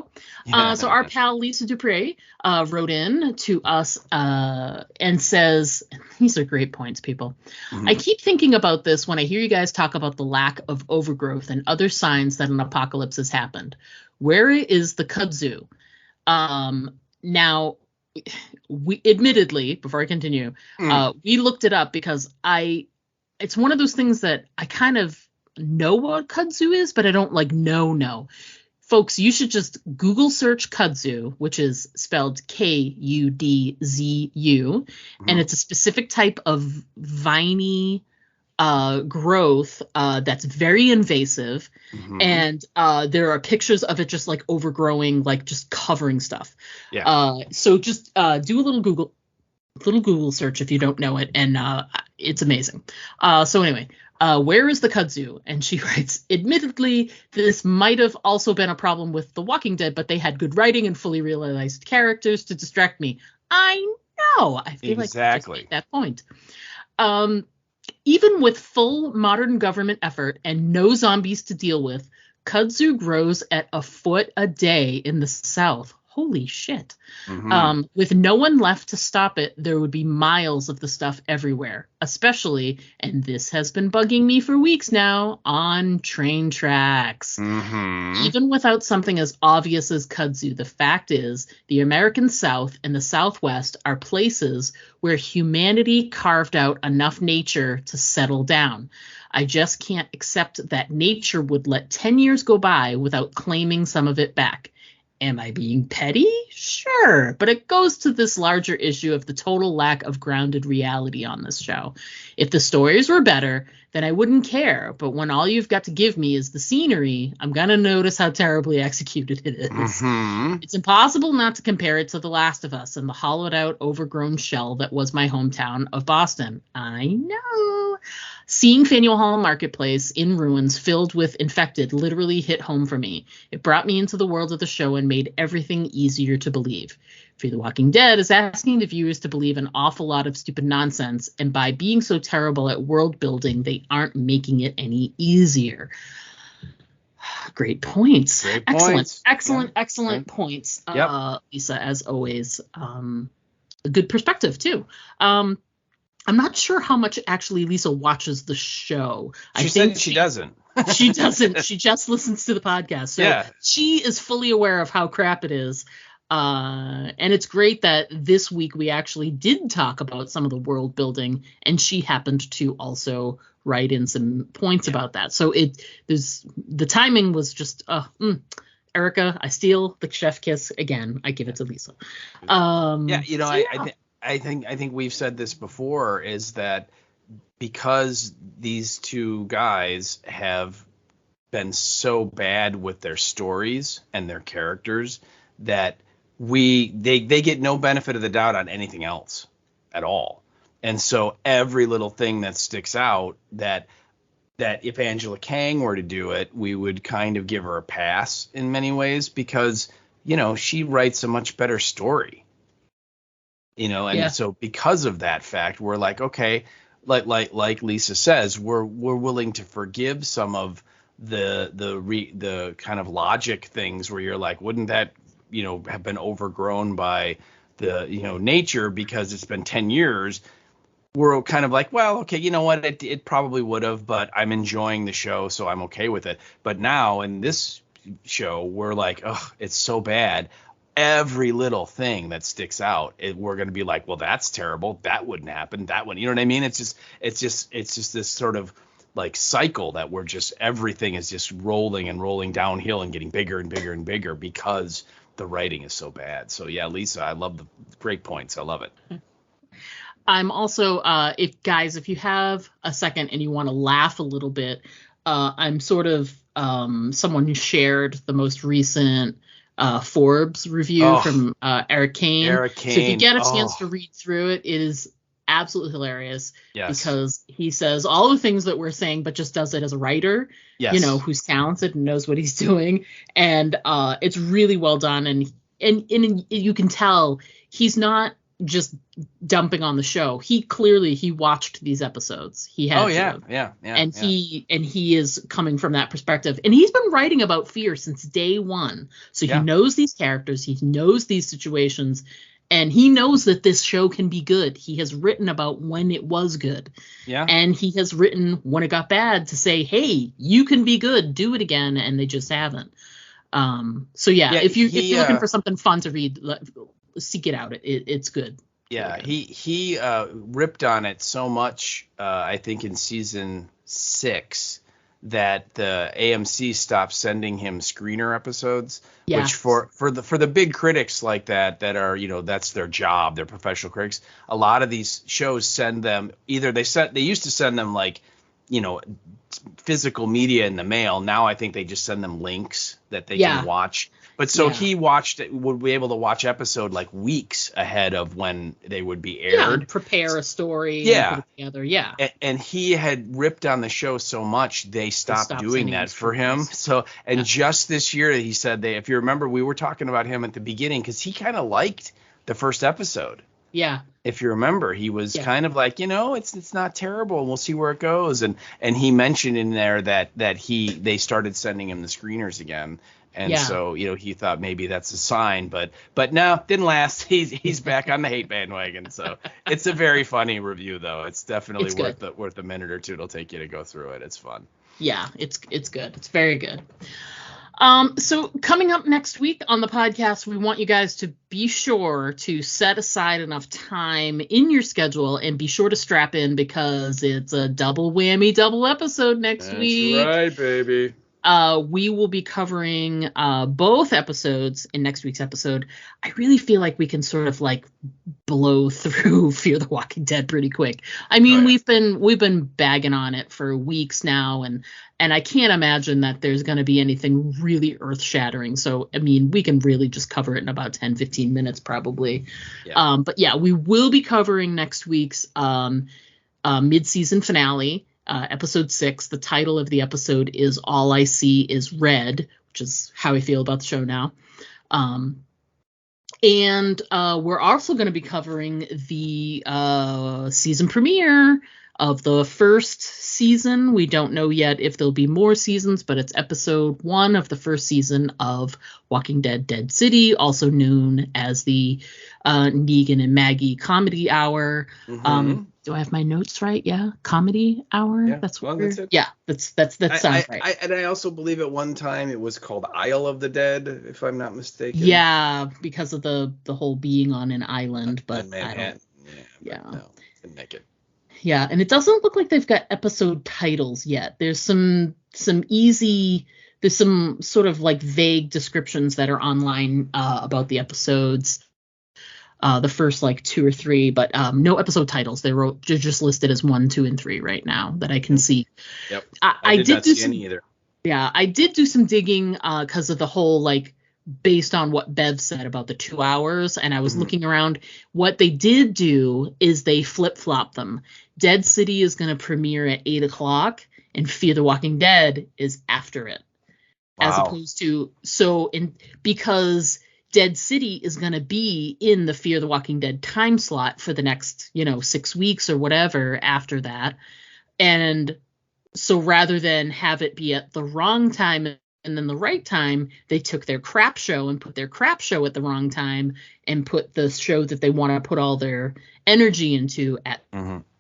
So our pal Lisa Dupre wrote in to us and says, these are great points, people. I keep thinking about this when I hear you guys talk about the lack of overgrowth and other signs that an apocalypse has happened. Where is the kudzu? Now, we admittedly, before I continue, we looked it up because it's one of those things that I kind of know what kudzu is, but I don't know. Folks, you should just Google search kudzu, which is spelled Kudzu, and it's a specific type of viney growth that's very invasive, and there are pictures of it just like overgrowing, like just covering stuff. So just do a little Google search if you don't know it, and it's amazing. So anyway, where is the kudzu? And she writes, admittedly, this might have also been a problem with The Walking Dead, but they had good writing and fully realized characters to distract me. I know. I feel like I just made that point. Even with full modern government effort and no zombies to deal with, kudzu grows at a foot a day in the South. Holy shit. With no one left to stop it, there would be miles of the stuff everywhere, especially, and this has been bugging me for weeks now, on train tracks. Even without something as obvious as kudzu, the fact is the American South and the Southwest are places where humanity carved out enough nature to settle down. I just can't accept that nature would let 10 years go by without claiming some of it back. Am I being petty? Sure, but it goes to this larger issue of the total lack of grounded reality on this show. If the stories were better, then I wouldn't care, but when all you've got to give me is the scenery, I'm going to notice how terribly executed it is. Mm-hmm. It's impossible not to compare it to The Last of Us and the hollowed-out, overgrown shell that was my hometown of Boston. I know. Seeing Faneuil Hall Marketplace in ruins filled with infected literally hit home for me. It brought me into the world of the show and made everything easier to believe. Fear the Walking Dead is asking the viewers to believe an awful lot of stupid nonsense, and by being so terrible at world building, they aren't making it any easier. Great points. Excellent points. Yep. Lisa, as always. A good perspective, too. I'm not sure how much actually Lisa watches the show. She said she doesn't. She doesn't. She just listens to the podcast. So she is fully aware of how crap it is. And it's great that this week we actually did talk about some of the world building, and she happened to also write in some points about that. So the timing was just Erica, I steal the chef kiss again. I give it to Lisa. I think we've said this before, is that because these two guys have been so bad with their stories and their characters that they get no benefit of the doubt on anything else at all. And so every little thing that sticks out, that if Angela Kang were to do it, we would kind of give her a pass in many ways, because, she writes a much better story. So because of that fact, we're like, okay, like Lisa says, we're willing to forgive some of the kind of logic things where you're like, wouldn't that, have been overgrown by the, nature because it's been 10 years. We're kind of like, well, okay, you know what? It probably would have, but I'm enjoying the show, so I'm okay with it. But now in this show, we're like, oh, it's so bad. Every little thing that sticks out, we're going to be like, well, that's terrible. That wouldn't happen. That one, you know what I mean? It's just this sort of like cycle that everything is just rolling and rolling downhill and getting bigger and bigger and bigger because the writing is so bad. So yeah, Lisa, I love the great points. I love it. I'm also, if you have a second and you want to laugh a little bit, I'm sort of someone who shared the most recent Forbes review from Eric Kane. So if you get a chance to read through it, it is absolutely hilarious. Yes. Because he says all the things that we're saying, but just does it as a writer, who's talented and knows what he's doing. And it's really well done. And you can tell he's not just dumping on the show. He watched these episodes. He had he is coming from that perspective, and he's been writing about fear since day one. So he knows these characters, he knows these situations, and he knows that this show can be good. He has written about when it was good, and he has written when it got bad to say, hey, you can be good, do it again, and they just haven't. If you're looking for something fun to read, seek it out. It's good. Yeah, he ripped on it so much, I think in season 6, that the AMC stopped sending him screener episodes. Yeah. Which for the big critics like that are, that's their job, they're professional critics. A lot of these shows send them they used to send them like, physical media in the mail. Now I think they just send them links that they can watch. But so he would be able to watch episode like weeks ahead of when they would be aired. Yeah, prepare a story. And put it together. Yeah. And he had ripped on the show so much they stopped doing that for him. So just this year he said if you remember, we were talking about him at the beginning because he kind of liked the first episode. Yeah. If you remember, he was kind of like, it's not terrible, and we'll see where it goes. And he mentioned in there that they started sending him the screeners again. And so, he thought maybe that's a sign, but no, didn't last. He's back on the hate bandwagon. So it's a very funny review, though. It's definitely worth a minute or two. It'll take you to go through it. It's fun. Yeah, it's good. It's very good. So coming up next week on the podcast, we want you guys to be sure to set aside enough time in your schedule and be sure to strap in because it's a double whammy, double episode next week. That's right, baby. we will be covering both episodes in next week's episode. I really feel like we can sort of like blow through Fear the Walking Dead pretty quick. I mean, we've been bagging on it for weeks now, and I can't imagine that there's going to be anything really earth-shattering. So, I mean, we can really just cover it in about 10, 15 minutes probably. Yeah. But yeah, we will be covering next week's mid-season finale. Episode 6, the title of the episode is All I See Is Red, which is how I feel about the show now. And we're also going to be covering the season premiere of the first season. We don't know yet if there'll be more seasons, but it's episode 1 of the first season of Walking Dead Dead City, also known as the Negan and Maggie Comedy Hour. Mm-hmm. Do I have my notes right? Yeah, Comedy Hour. Yeah, that's what. That's it. Yeah, that sounds right. And I also believe at one time it was called Isle of the Dead, if I'm not mistaken. Yeah, because of the whole being on an island, but Manhattan. No, naked. Yeah, and it doesn't look like they've got episode titles yet. There's some sort of like vague descriptions that are online about the episodes. The first like 2 or 3, but no episode titles. They're just listed as 1, 2, and 3 right now that I can see. Yep. I did not see any either. Yeah, I did do some digging because of the whole like based on what Bev said about the 2 hours, and I was looking around. What they did do is they flip-flopped them. Dead City is going to premiere at 8 o'clock, and Fear the Walking Dead is after it. Wow. As opposed to because Dead City is going to be in the Fear the Walking Dead time slot for the next, 6 weeks or whatever after that. And so rather than have it be at the wrong time and then the right time, they took their crap show and put their crap show at the wrong time and put the show that they want to put all their energy into at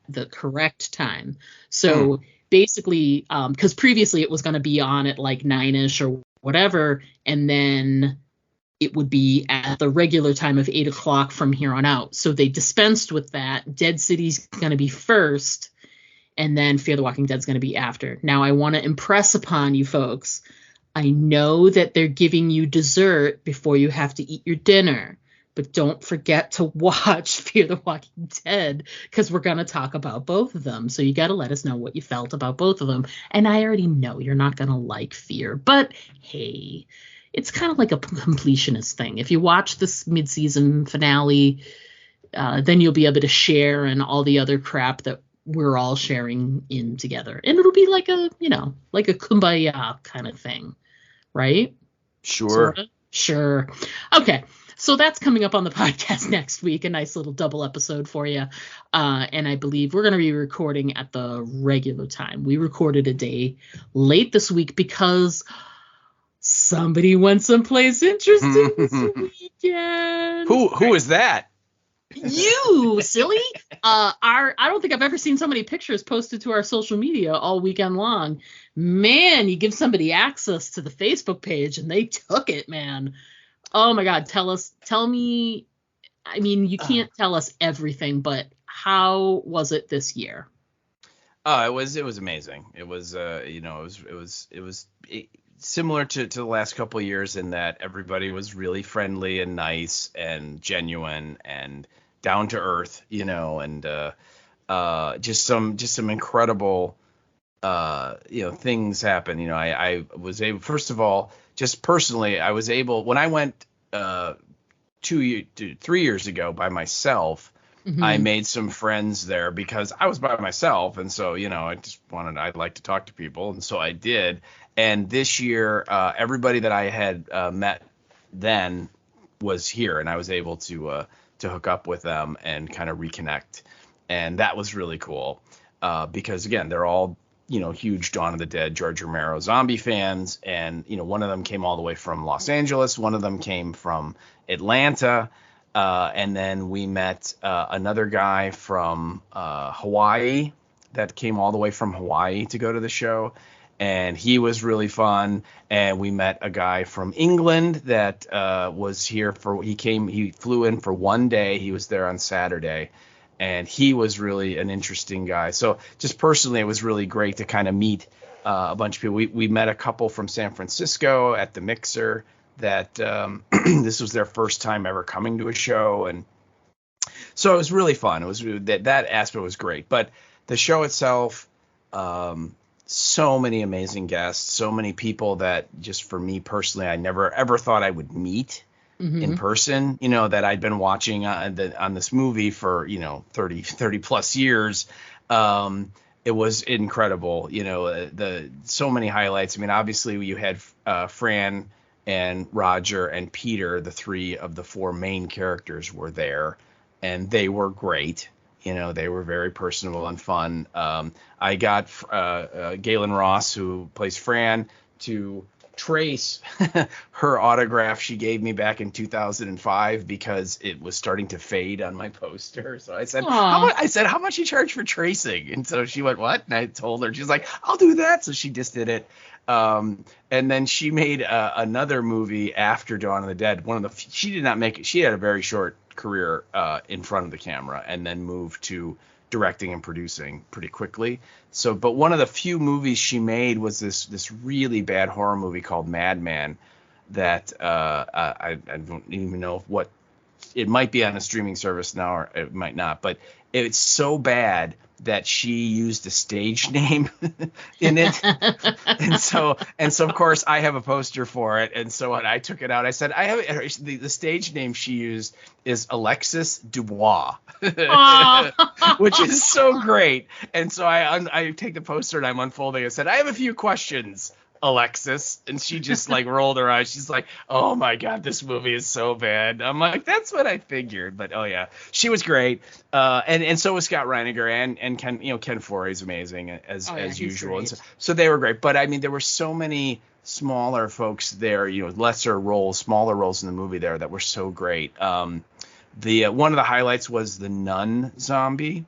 the correct time. So basically, because previously it was going to be on at like 9-ish or whatever, and then it would be at the regular time of 8 o'clock from here on out. So they dispensed with that. Dead City's going to be first, and then Fear the Walking Dead's going to be after. Now, I want to impress upon you folks, I know that they're giving you dessert before you have to eat your dinner, but don't forget to watch Fear the Walking Dead, because we're going to talk about both of them. So you got to let us know what you felt about both of them. And I already know you're not going to like Fear, but hey, it's kind of like a completionist thing. If you watch this mid-season finale, then you'll be able to share in all the other crap that we're all sharing in together. And it'll be like a kumbaya kind of thing, right? Sure. Sorta? Sure. Okay. So that's coming up on the podcast next week, a nice little double episode for you. And I believe we're going to be recording at the regular time. We recorded a day late this week because somebody went someplace interesting this weekend. Who is that? You silly. I don't think I've ever seen so many pictures posted to our social media all weekend long. Man, you give somebody access to the Facebook page and they took it, man. Oh my God, tell me. I mean, you can't tell us everything, but how was it this year? It was amazing. It was similar to the last couple of years in that everybody was really friendly and nice and genuine and down to earth, and just some incredible things happen. I was able, first of all, just personally, I was able, when I went 3 years ago by myself, I made some friends there because I was by myself, and so I'd like to talk to people, and so I did. And this year, everybody that I had met then was here, and I was able to hook up with them and kind of reconnect, and that was really cool because again, they're all huge Dawn of the Dead, George Romero zombie fans, and one of them came all the way from Los Angeles, one of them came from Atlanta, and then we met another guy from Hawaii that came all the way from Hawaii to go to the show. And he was really fun. And we met a guy from England that was here he flew in for one day. He was there on Saturday. And he was really an interesting guy. So just personally, it was really great to kind of meet a bunch of people. We met a couple from San Francisco at the Mixer that this was their first time ever coming to a show, and so it was really fun. It was that aspect was great, but the show itself, so many amazing guests, so many people that just for me personally, I never ever thought I would meet in person, that I'd been watching on this movie for, 30 plus years. It was incredible. So many highlights. I mean, obviously you had Fran and Roger and Peter, the 3 of the 4 main characters were there, and they were great. They were very personable and fun. I got Galen Ross, who plays Fran, to trace her autograph she gave me back in 2005 because it was starting to fade on my poster. So I said, how much you charge for tracing? And so she went, what? And I told her, she's like, I'll do that. So she just did it. And then she made another movie after Dawn of the Dead. She did not make it. She had a very short career in front of the camera and then moved to directing and producing pretty quickly. So, but one of the few movies she made was this really bad horror movie called Madman that I don't even know what it might be on a streaming service now or it might not, but it's so bad that she used a stage name in it. and so of course I have a poster for it. And so when I took it out, I said, the stage name she used is Alexis Dubois, which is so great. And so I take the poster and I'm unfolding. I said, I have a few questions, Alexis. And she just like rolled her eyes. She's like, oh my God, this movie is so bad. I'm like, that's what I figured. But oh yeah, she was great. And so was Scott Reiniger and Ken, Ken Foree is amazing as usual. And so they were great. But I mean, there were so many smaller folks there, lesser roles, smaller roles in the movie there that were so great. The one of the highlights was the nun zombie.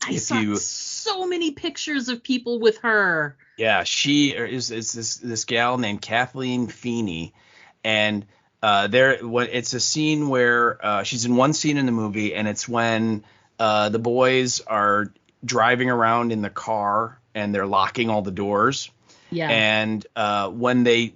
I saw so many pictures of people with her. Yeah, she is this gal named Kathleen Feeney, and it's a scene where she's in one scene in the movie, and it's when the boys are driving around in the car and they're locking all the doors. Yeah. And when they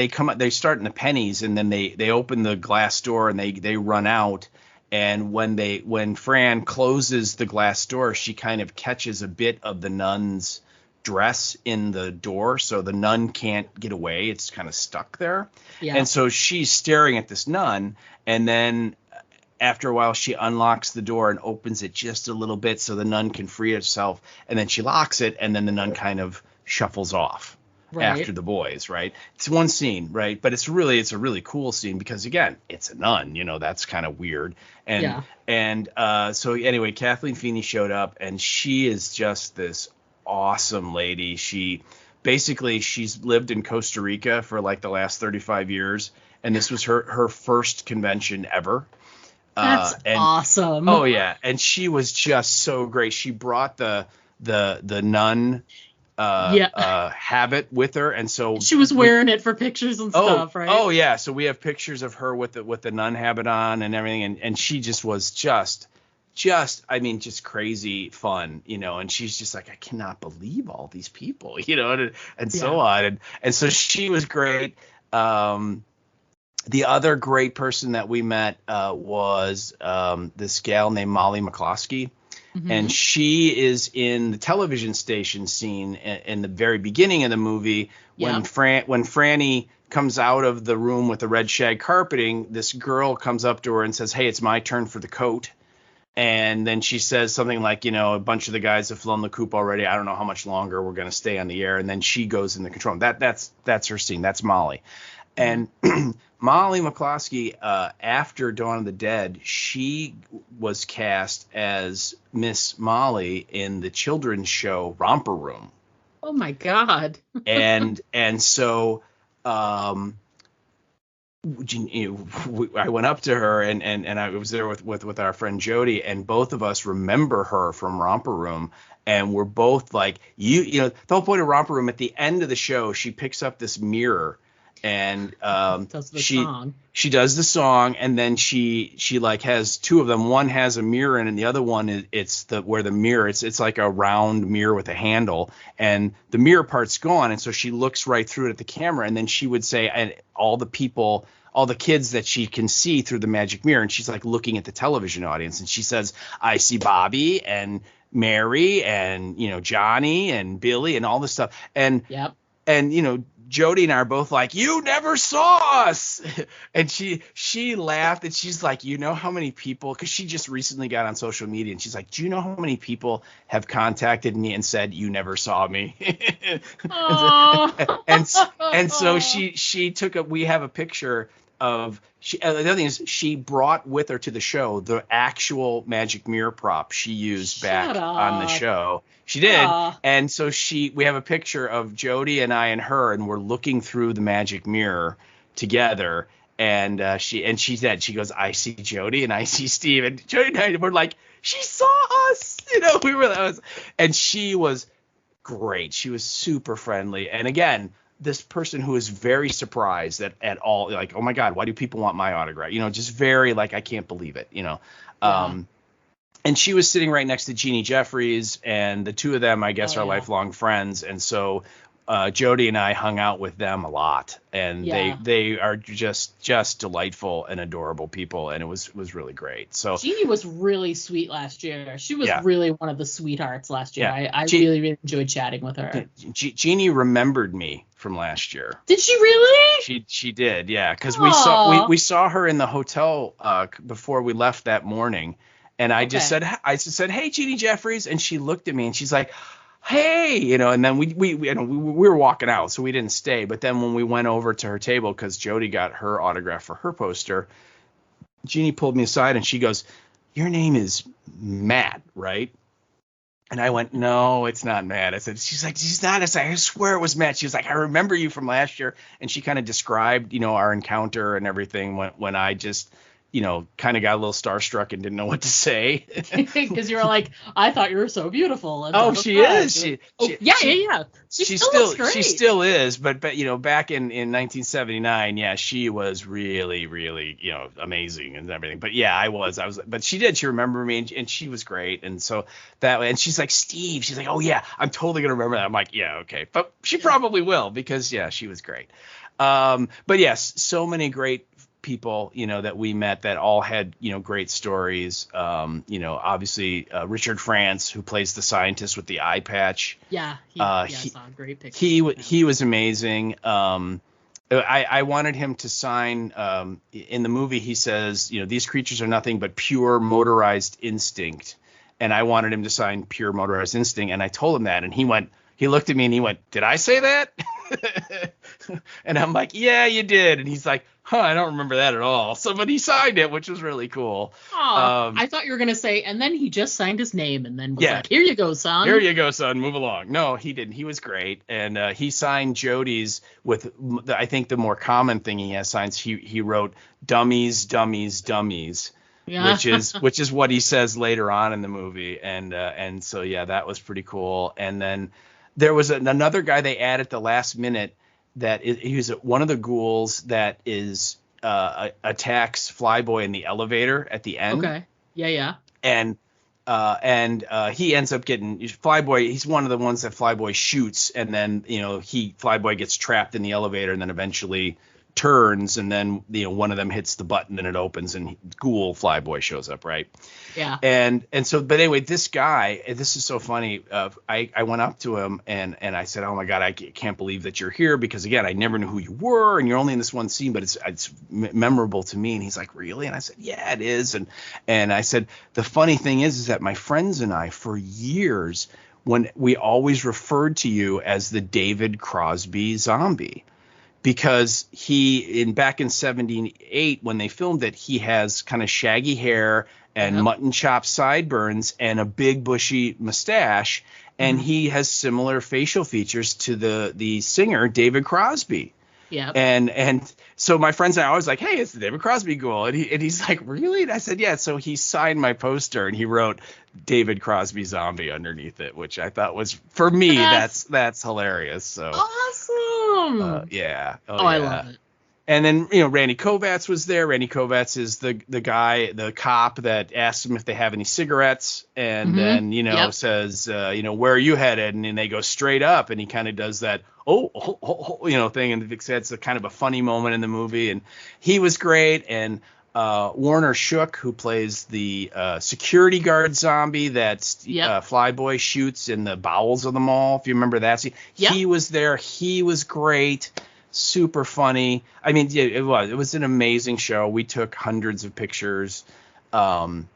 come up, they start in the pennies, and then they open the glass door and they run out. And when Fran closes the glass door, she kind of catches a bit of the nun's dress in the door, so the nun can't get away. It's kind of stuck there. Yeah. And so she's staring at this nun, and then after a while she unlocks the door and opens it just a little bit so the nun can free herself, and then she locks it, and then the nun kind of shuffles off. Right. After the boys, right? It's one scene, right? But it's a really cool scene because again, it's a nun, that's kind of weird. And so anyway, Kathleen Feeney showed up, and she is just this awesome lady. She's lived in Costa Rica for like the last 35 years, and this was her first convention ever. That's awesome. Oh yeah, and she was just so great. She brought the nun habit with her, and so she was wearing it for pictures and stuff, right? Oh yeah, so we have pictures of her with the nun habit on and everything, and she just was just crazy fun, and she's just like, I cannot believe all these people, and so on, and so she was great. The other great person that we met was this gal named Molly McCloskey. Mm-hmm. And she is in the television station scene in the very beginning of the movie when Franny comes out of the room with the red shag carpeting. This girl comes up to her and says, hey, it's my turn for the coat. And then she says something like, a bunch of the guys have flown the coop already. I don't know how much longer we're going to stay on the air. And then she goes in the control room. That's her scene. That's Molly. And Molly McCloskey, after Dawn of the Dead, she was cast as Miss Molly in the children's show Romper Room. Oh my God! and so I went up to her and I was there with our friend Jody, and both of us remember her from Romper Room. And we're both like, the whole point of Romper Room, at the end of the show, she picks up this mirror and Does the song. She does the song, and then she like has two of them. One has a mirror in it, and the other one it's like a round mirror with a handle, and the mirror part's gone, and so she looks right through it at the camera, and then she would say, and all the kids that she can see through the magic mirror, and she's like looking at the television audience, and she says, I see Bobby and Mary and, you know, Johnny and Billy and all this stuff. And yep. And, you know, Jody and I are both like, you never saw us. And she laughed, and she's like, you know how many people, because she just recently got on social media, and she's like, do you know how many people have contacted me and said you never saw me? and so we have a picture of, the other thing is she brought with her to the show the actual magic mirror prop she used back on the show. She did. And so we have a picture of Jody and I and her, and we're looking through the magic mirror together. And she said, she goes, I see Jody and I see Steve, and Jody and I were like, she saw us, you know, and she was great. She was super friendly. And again, this person who is very surprised at all, like, oh my God, why do people want my autograph? You know, just very like, I can't believe it, you know. Yeah. And she was sitting right next to Jeannie Jeffries, and the two of them, I guess, are lifelong friends. And so Jody and I hung out with them a lot, and they are just delightful and adorable people, and it was really great. So Jeannie was really sweet last year. She was really one of the sweethearts last year. I really, really enjoyed chatting with her. Jeannie remembered me from last year. Did she really? She did, yeah, because we saw her in the hotel before we left that morning, and I just said, hey, Jeannie Jeffries, and she looked at me and she's like, hey, you know, and then we were walking out, so we didn't stay. But then when we went over to her table, because Jody got her autograph for her poster, Jeannie pulled me aside and she goes, your name is Matt, right? And I went, no, it's not Matt. I said, she's like, he's not. I said, I swear it was Matt. She was like, I remember you from last year. And she kind of described, you know, our encounter and everything when I just, you know, kind of got a little starstruck and didn't know what to say. Because you were like, I thought you were so beautiful. And she is. Yeah. She still is. But you know, back in 1979, yeah, she was really, really, you know, amazing and everything. But yeah, I was. But she remembered me, and she was great. And so that way, and she's like, Steve. She's like, oh yeah, I'm totally gonna remember that. I'm like, yeah, okay. But she probably will, because yeah, she was great. But yes, so many great people, you know, that we met that all had, you know, great stories. You know, obviously Richard France, who plays the scientist with the eye patch. Yeah, I saw a great picture. He was amazing. I wanted him to sign. In the movie, he says, you know, these creatures are nothing but pure motorized instinct, and I wanted him to sign pure motorized instinct, and I told him that, and he looked at me and he went, did I say that? And I'm like, yeah, you did. And he's like, I don't remember that at all. So, but he signed it, which was really cool. I thought you were going to say, and then he just signed his name and then was like, here you go, son. Here you go, son. Move along. No, he didn't. He was great. And he signed Jody's with, I think the more common thing he has signs, he wrote dummies, dummies, dummies. Yeah. which is what he says later on in the movie. And so, yeah, that was pretty cool. And then there was another guy they added at the last minute that he was one of the ghouls that is attacks Flyboy in the elevator at the end. Okay. Yeah. And he ends up getting Flyboy. He's one of the ones that Flyboy shoots, and then, you know, Flyboy gets trapped in the elevator, and then eventually turns, and then, you know, one of them hits the button and it opens, and ghoul Flyboy shows up, right? Yeah. And so, but anyway, this guy, this is so funny. I went up to him and I said, oh my God, I can't believe that you're here, because again, I never knew who you were, and you're only in this one scene, but it's memorable to me. And he's like, really? And I said, yeah, it is. And I said, the funny thing is that my friends and I, for years, when we always referred to you as the David Crosby zombie. Because back in 78, when they filmed it, he has kind of shaggy hair and mutton chop sideburns and a big bushy mustache, and he has similar facial features to the singer David Crosby. Yeah. And so my friends and I was like, hey, it's the David Crosby ghoul. And he's like, really? And I said, yeah. So he signed my poster and he wrote David Crosby zombie underneath it, which I thought was, for me, that's hilarious. So awesome. awesome. Yeah. Oh, I love it. And then, Randy Kovacs was there. Randy Kovacs is the guy, the cop that asks him if they have any cigarettes, and then, says, where are you headed? And then they go straight up, and he kind of does that, thing, and it's a kind of a funny moment in the movie. And he was great. And Warner Shook, who plays the security guard zombie that Flyboy shoots in the bowels of the mall, if you remember that scene, he was there. He was great. Super funny. I mean, yeah, it was an amazing show. We took hundreds of pictures. The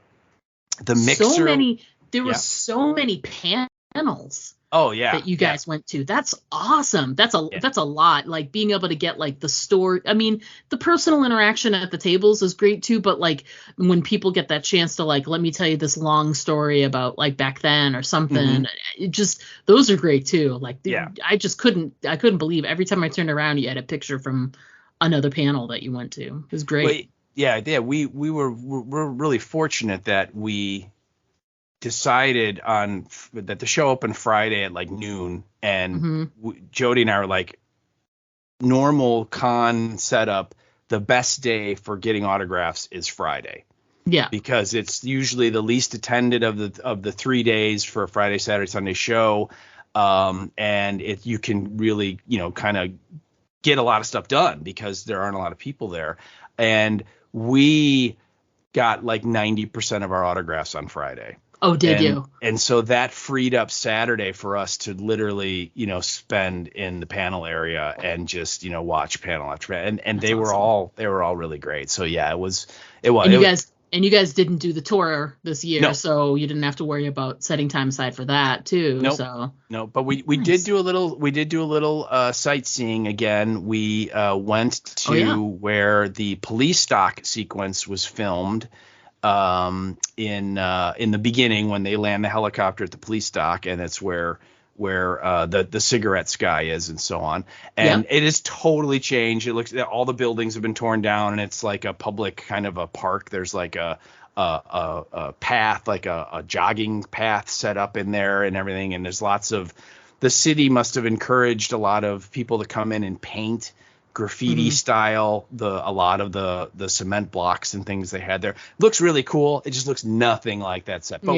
mixer. There were so many panels. Oh yeah. That you guys went to. That's awesome. That's a lot. Like being able to get like the store. I mean, the personal interaction at the tables is great too. But like when people get that chance to like, let me tell you this long story about like back then or something. It just, those are great too. Like I couldn't believe every time I turned around you had a picture from another panel that you went to. It was great. Well, we're really fortunate that we decided that the show opened Friday at like noon, and Jody and I were like, normal con setup, the best day for getting autographs is Friday. Yeah, because it's usually the least attended of the 3 days for a Friday, Saturday, Sunday show, and you can really kind of get a lot of stuff done because there aren't a lot of people there, and we got like 90% of our autographs on Friday. Oh, did you? And so that freed up Saturday for us to literally, spend in the panel area and just, watch panel after panel. And they were all really great. So yeah, it was. And you guys didn't do the tour this year, so you didn't have to worry about setting time aside for that too. Nope. So no, but we did do a little sightseeing again. We went to where the police stock sequence was filmed. In the beginning when they land the helicopter at the police dock, and that's where the cigarette sky is and so on. And it has totally changed. It looks, all the buildings have been torn down, and it's like a public kind of a park. There's like a path, like a jogging path set up in there and everything. And there's the city must have encouraged a lot of people to come in and paint graffiti style a lot of the cement blocks and things they had there. Looks really cool. It just looks nothing like that set. But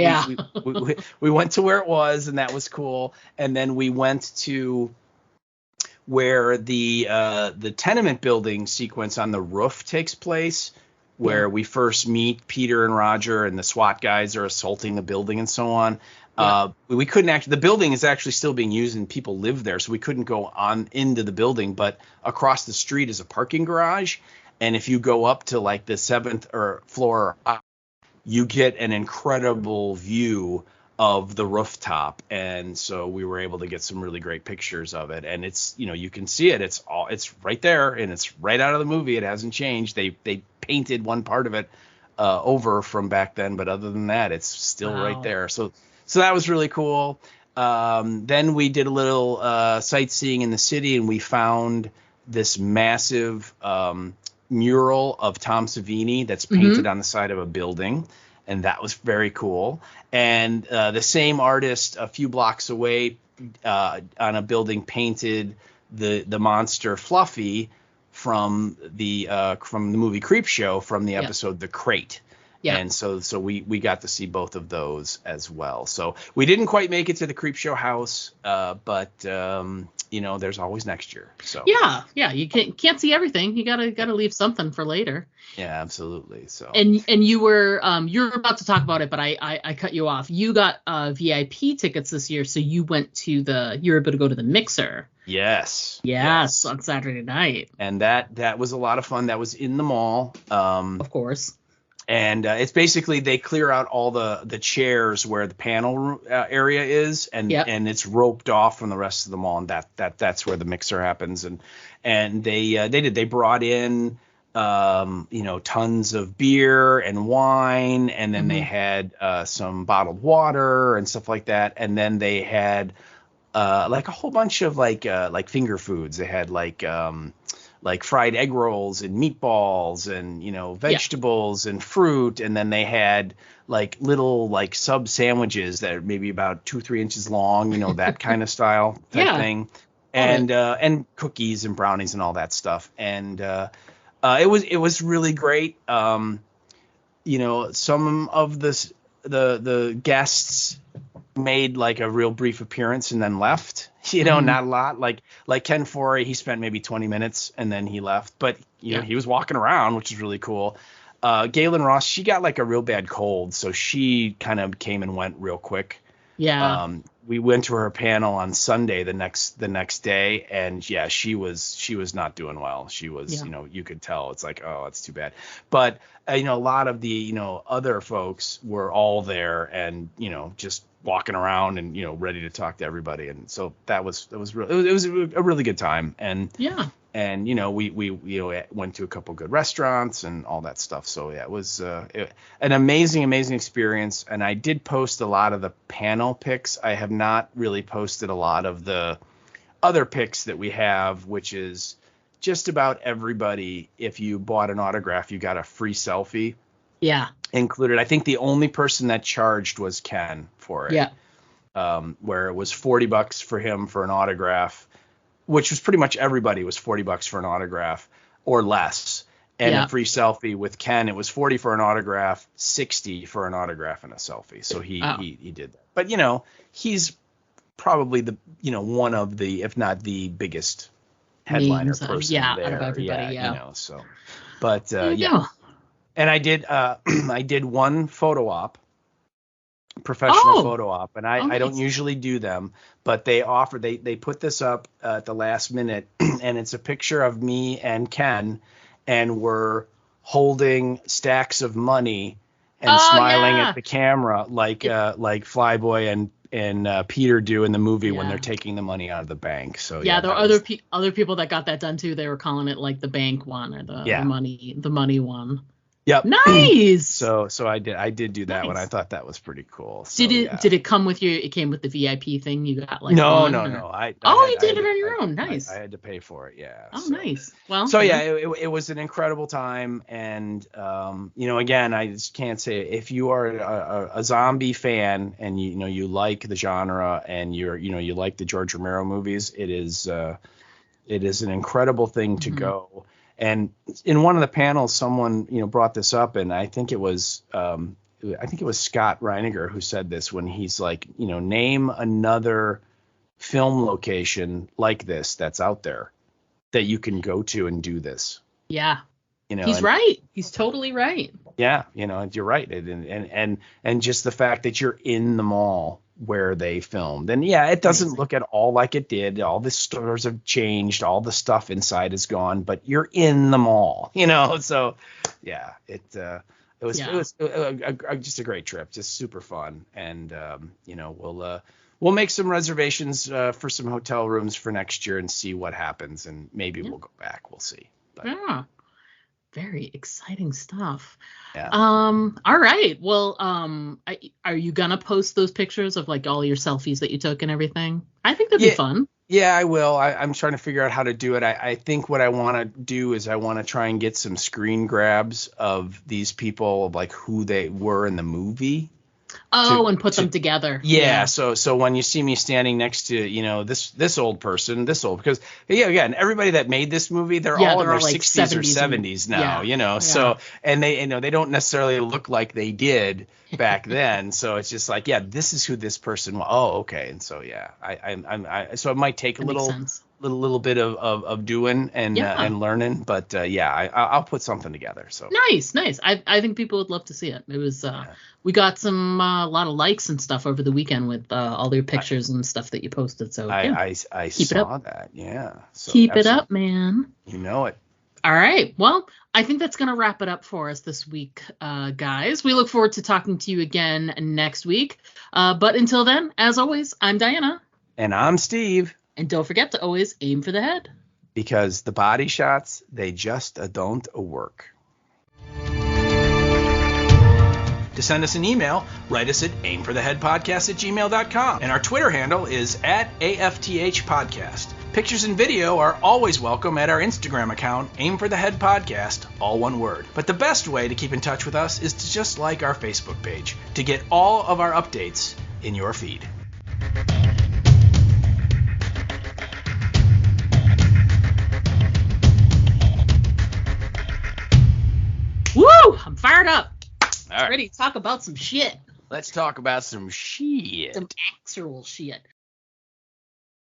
we went to where it was, and that was cool. And then we went to where the tenement building sequence on the roof takes place, where we first meet Peter and Roger, and the SWAT guys are assaulting the building and so on. We couldn't the building is actually still being used and people live there, so we couldn't go on into the building, but across the street is a parking garage. And if you go up to like the 7th floor, you get an incredible view of the rooftop. And so we were able to get some really great pictures of it. And it's, you can see it. It's right there, and it's right out of the movie. It hasn't changed. They painted one part of it over from back then, but other than that, it's still right there. So that was really cool. Then we did a little sightseeing in the city, and we found this massive mural of Tom Savini that's painted on the side of a building, and that was very cool. And the same artist a few blocks away on a building painted the monster Fluffy from the movie Creepshow, from the episode The Crate. Yeah. And so we got to see both of those as well. So we didn't quite make it to the Creepshow house, but there's always next year. So yeah, you can't see everything. You gotta leave something for later. Yeah, absolutely. So and you were you're about to talk about it, but I cut you off. You got VIP tickets this year, so you were able to go to the Mixer. Yes, on Saturday night. And that was a lot of fun. That was in the mall. Of course. And it's basically they clear out all the chairs where the panel area is, and it's roped off from the rest of the mall, and that's where the Mixer happens. And they brought in tons of beer and wine, and then they had some bottled water and stuff like that, and then they had like a whole bunch of like finger foods. They had like fried egg rolls and meatballs and, vegetables and fruit. And then they had like little like sub sandwiches that are maybe about 2-3 inches long, that kind of style type thing. and cookies and brownies and all that stuff. And it was really great. Some of the guests made like a real brief appearance and then left. Not a lot. Like Ken Forey, he spent maybe 20 minutes and then he left. But he was walking around, which is really cool. Galen Ross, she got like a real bad cold, so she kind of came and went real quick. Yeah. We went to her panel on Sunday the next day, and she was not doing well. She was, you could tell. It's like, oh, it's too bad. But a lot of the other folks were all there and just walking around and ready to talk to everybody, and so it was a really good time. And and we went to a couple good restaurants and all that stuff. So it was an amazing experience. And I did post a lot of the panel pics. I have not really posted a lot of the other pics that we have, which is just about everybody. If you bought an autograph, you got a free selfie. Yeah. Included. I think the only person that charged was Ken for it. Yeah. Where it was $40 for him for an autograph, which was pretty much everybody was $40 for an autograph or less. And a free selfie with Ken, it was $40 for an autograph, $60 for an autograph and a selfie. So he did that. But he's probably the one of the, if not the biggest headliner person there. Out of everybody, so but and I did one photo op, professional photo op, and I don't usually do them, but they put this up at the last minute, and it's a picture of me and Ken, and we're holding stacks of money and smiling at the camera like Flyboy and Peter do in the movie when they're taking the money out of the bank. So there were other people that got that done too. They were calling it like the bank one or the money one. Yep. Nice. So I did do that one. I thought that was pretty cool. So, did it come with you? It came with the VIP thing. You got like no. You did it on your own. Nice. I had to pay for it. Yeah. Oh, nice. Well. So it was an incredible time, and again, I just can't say it. If you are a zombie fan and you like the genre and you like the George Romero movies, it is an incredible thing to go. And in one of the panels, someone brought this up, and I think it was Scott Reiniger who said this when he's like, name another film location like this that's out there that you can go to and do this. Yeah. He's right. He's totally right. Yeah. You're right. And just the fact that you're in the mall where they filmed. And it doesn't look at all like it did. All the stores have changed. All the stuff inside is gone, but you're in the mall, so it was just a great trip, just super fun. And, we'll make some reservations for some hotel rooms for next year and see what happens. And maybe we'll go back. We'll see. But, very exciting stuff. Yeah. All right. Well, are you gonna post those pictures of like all your selfies that you took and everything? I think that'd be fun. Yeah, I will. I'm trying to figure out how to do it. I think what I want to do is I want to try and get some screen grabs of these people, of like who they were in the movie. And put them together. Yeah. So when you see me standing next to, this old person, because again, everybody that made this movie, they're all in their like 60s or 70s now, so, and they, they don't necessarily look like they did back then. So it's just like, this is who this person was. Oh, okay. And so, so it might take a little bit of doing and learning, but I'll put something together. So nice. I think people would love to see it. It was we got some a lot of likes and stuff over the weekend with all your pictures and stuff that you posted. So I saw that. Yeah. So keep it up, man. You know it. All right. Well, I think that's going to wrap it up for us this week, guys. We look forward to talking to you again next week. But until then, as always, I'm Diana. And I'm Steve. And don't forget to always aim for the head. Because the body shots, they just don't work. To send us an email, write us at aimfortheheadpodcast@gmail.com. And our Twitter handle is @AFTH Podcast. Pictures and video are always welcome at our Instagram account, Aim for the Head Podcast, all one word. But the best way to keep in touch with us is to just like our Facebook page to get all of our updates in your feed. ready to talk about some shit. Let's talk about some shit. Some actual shit.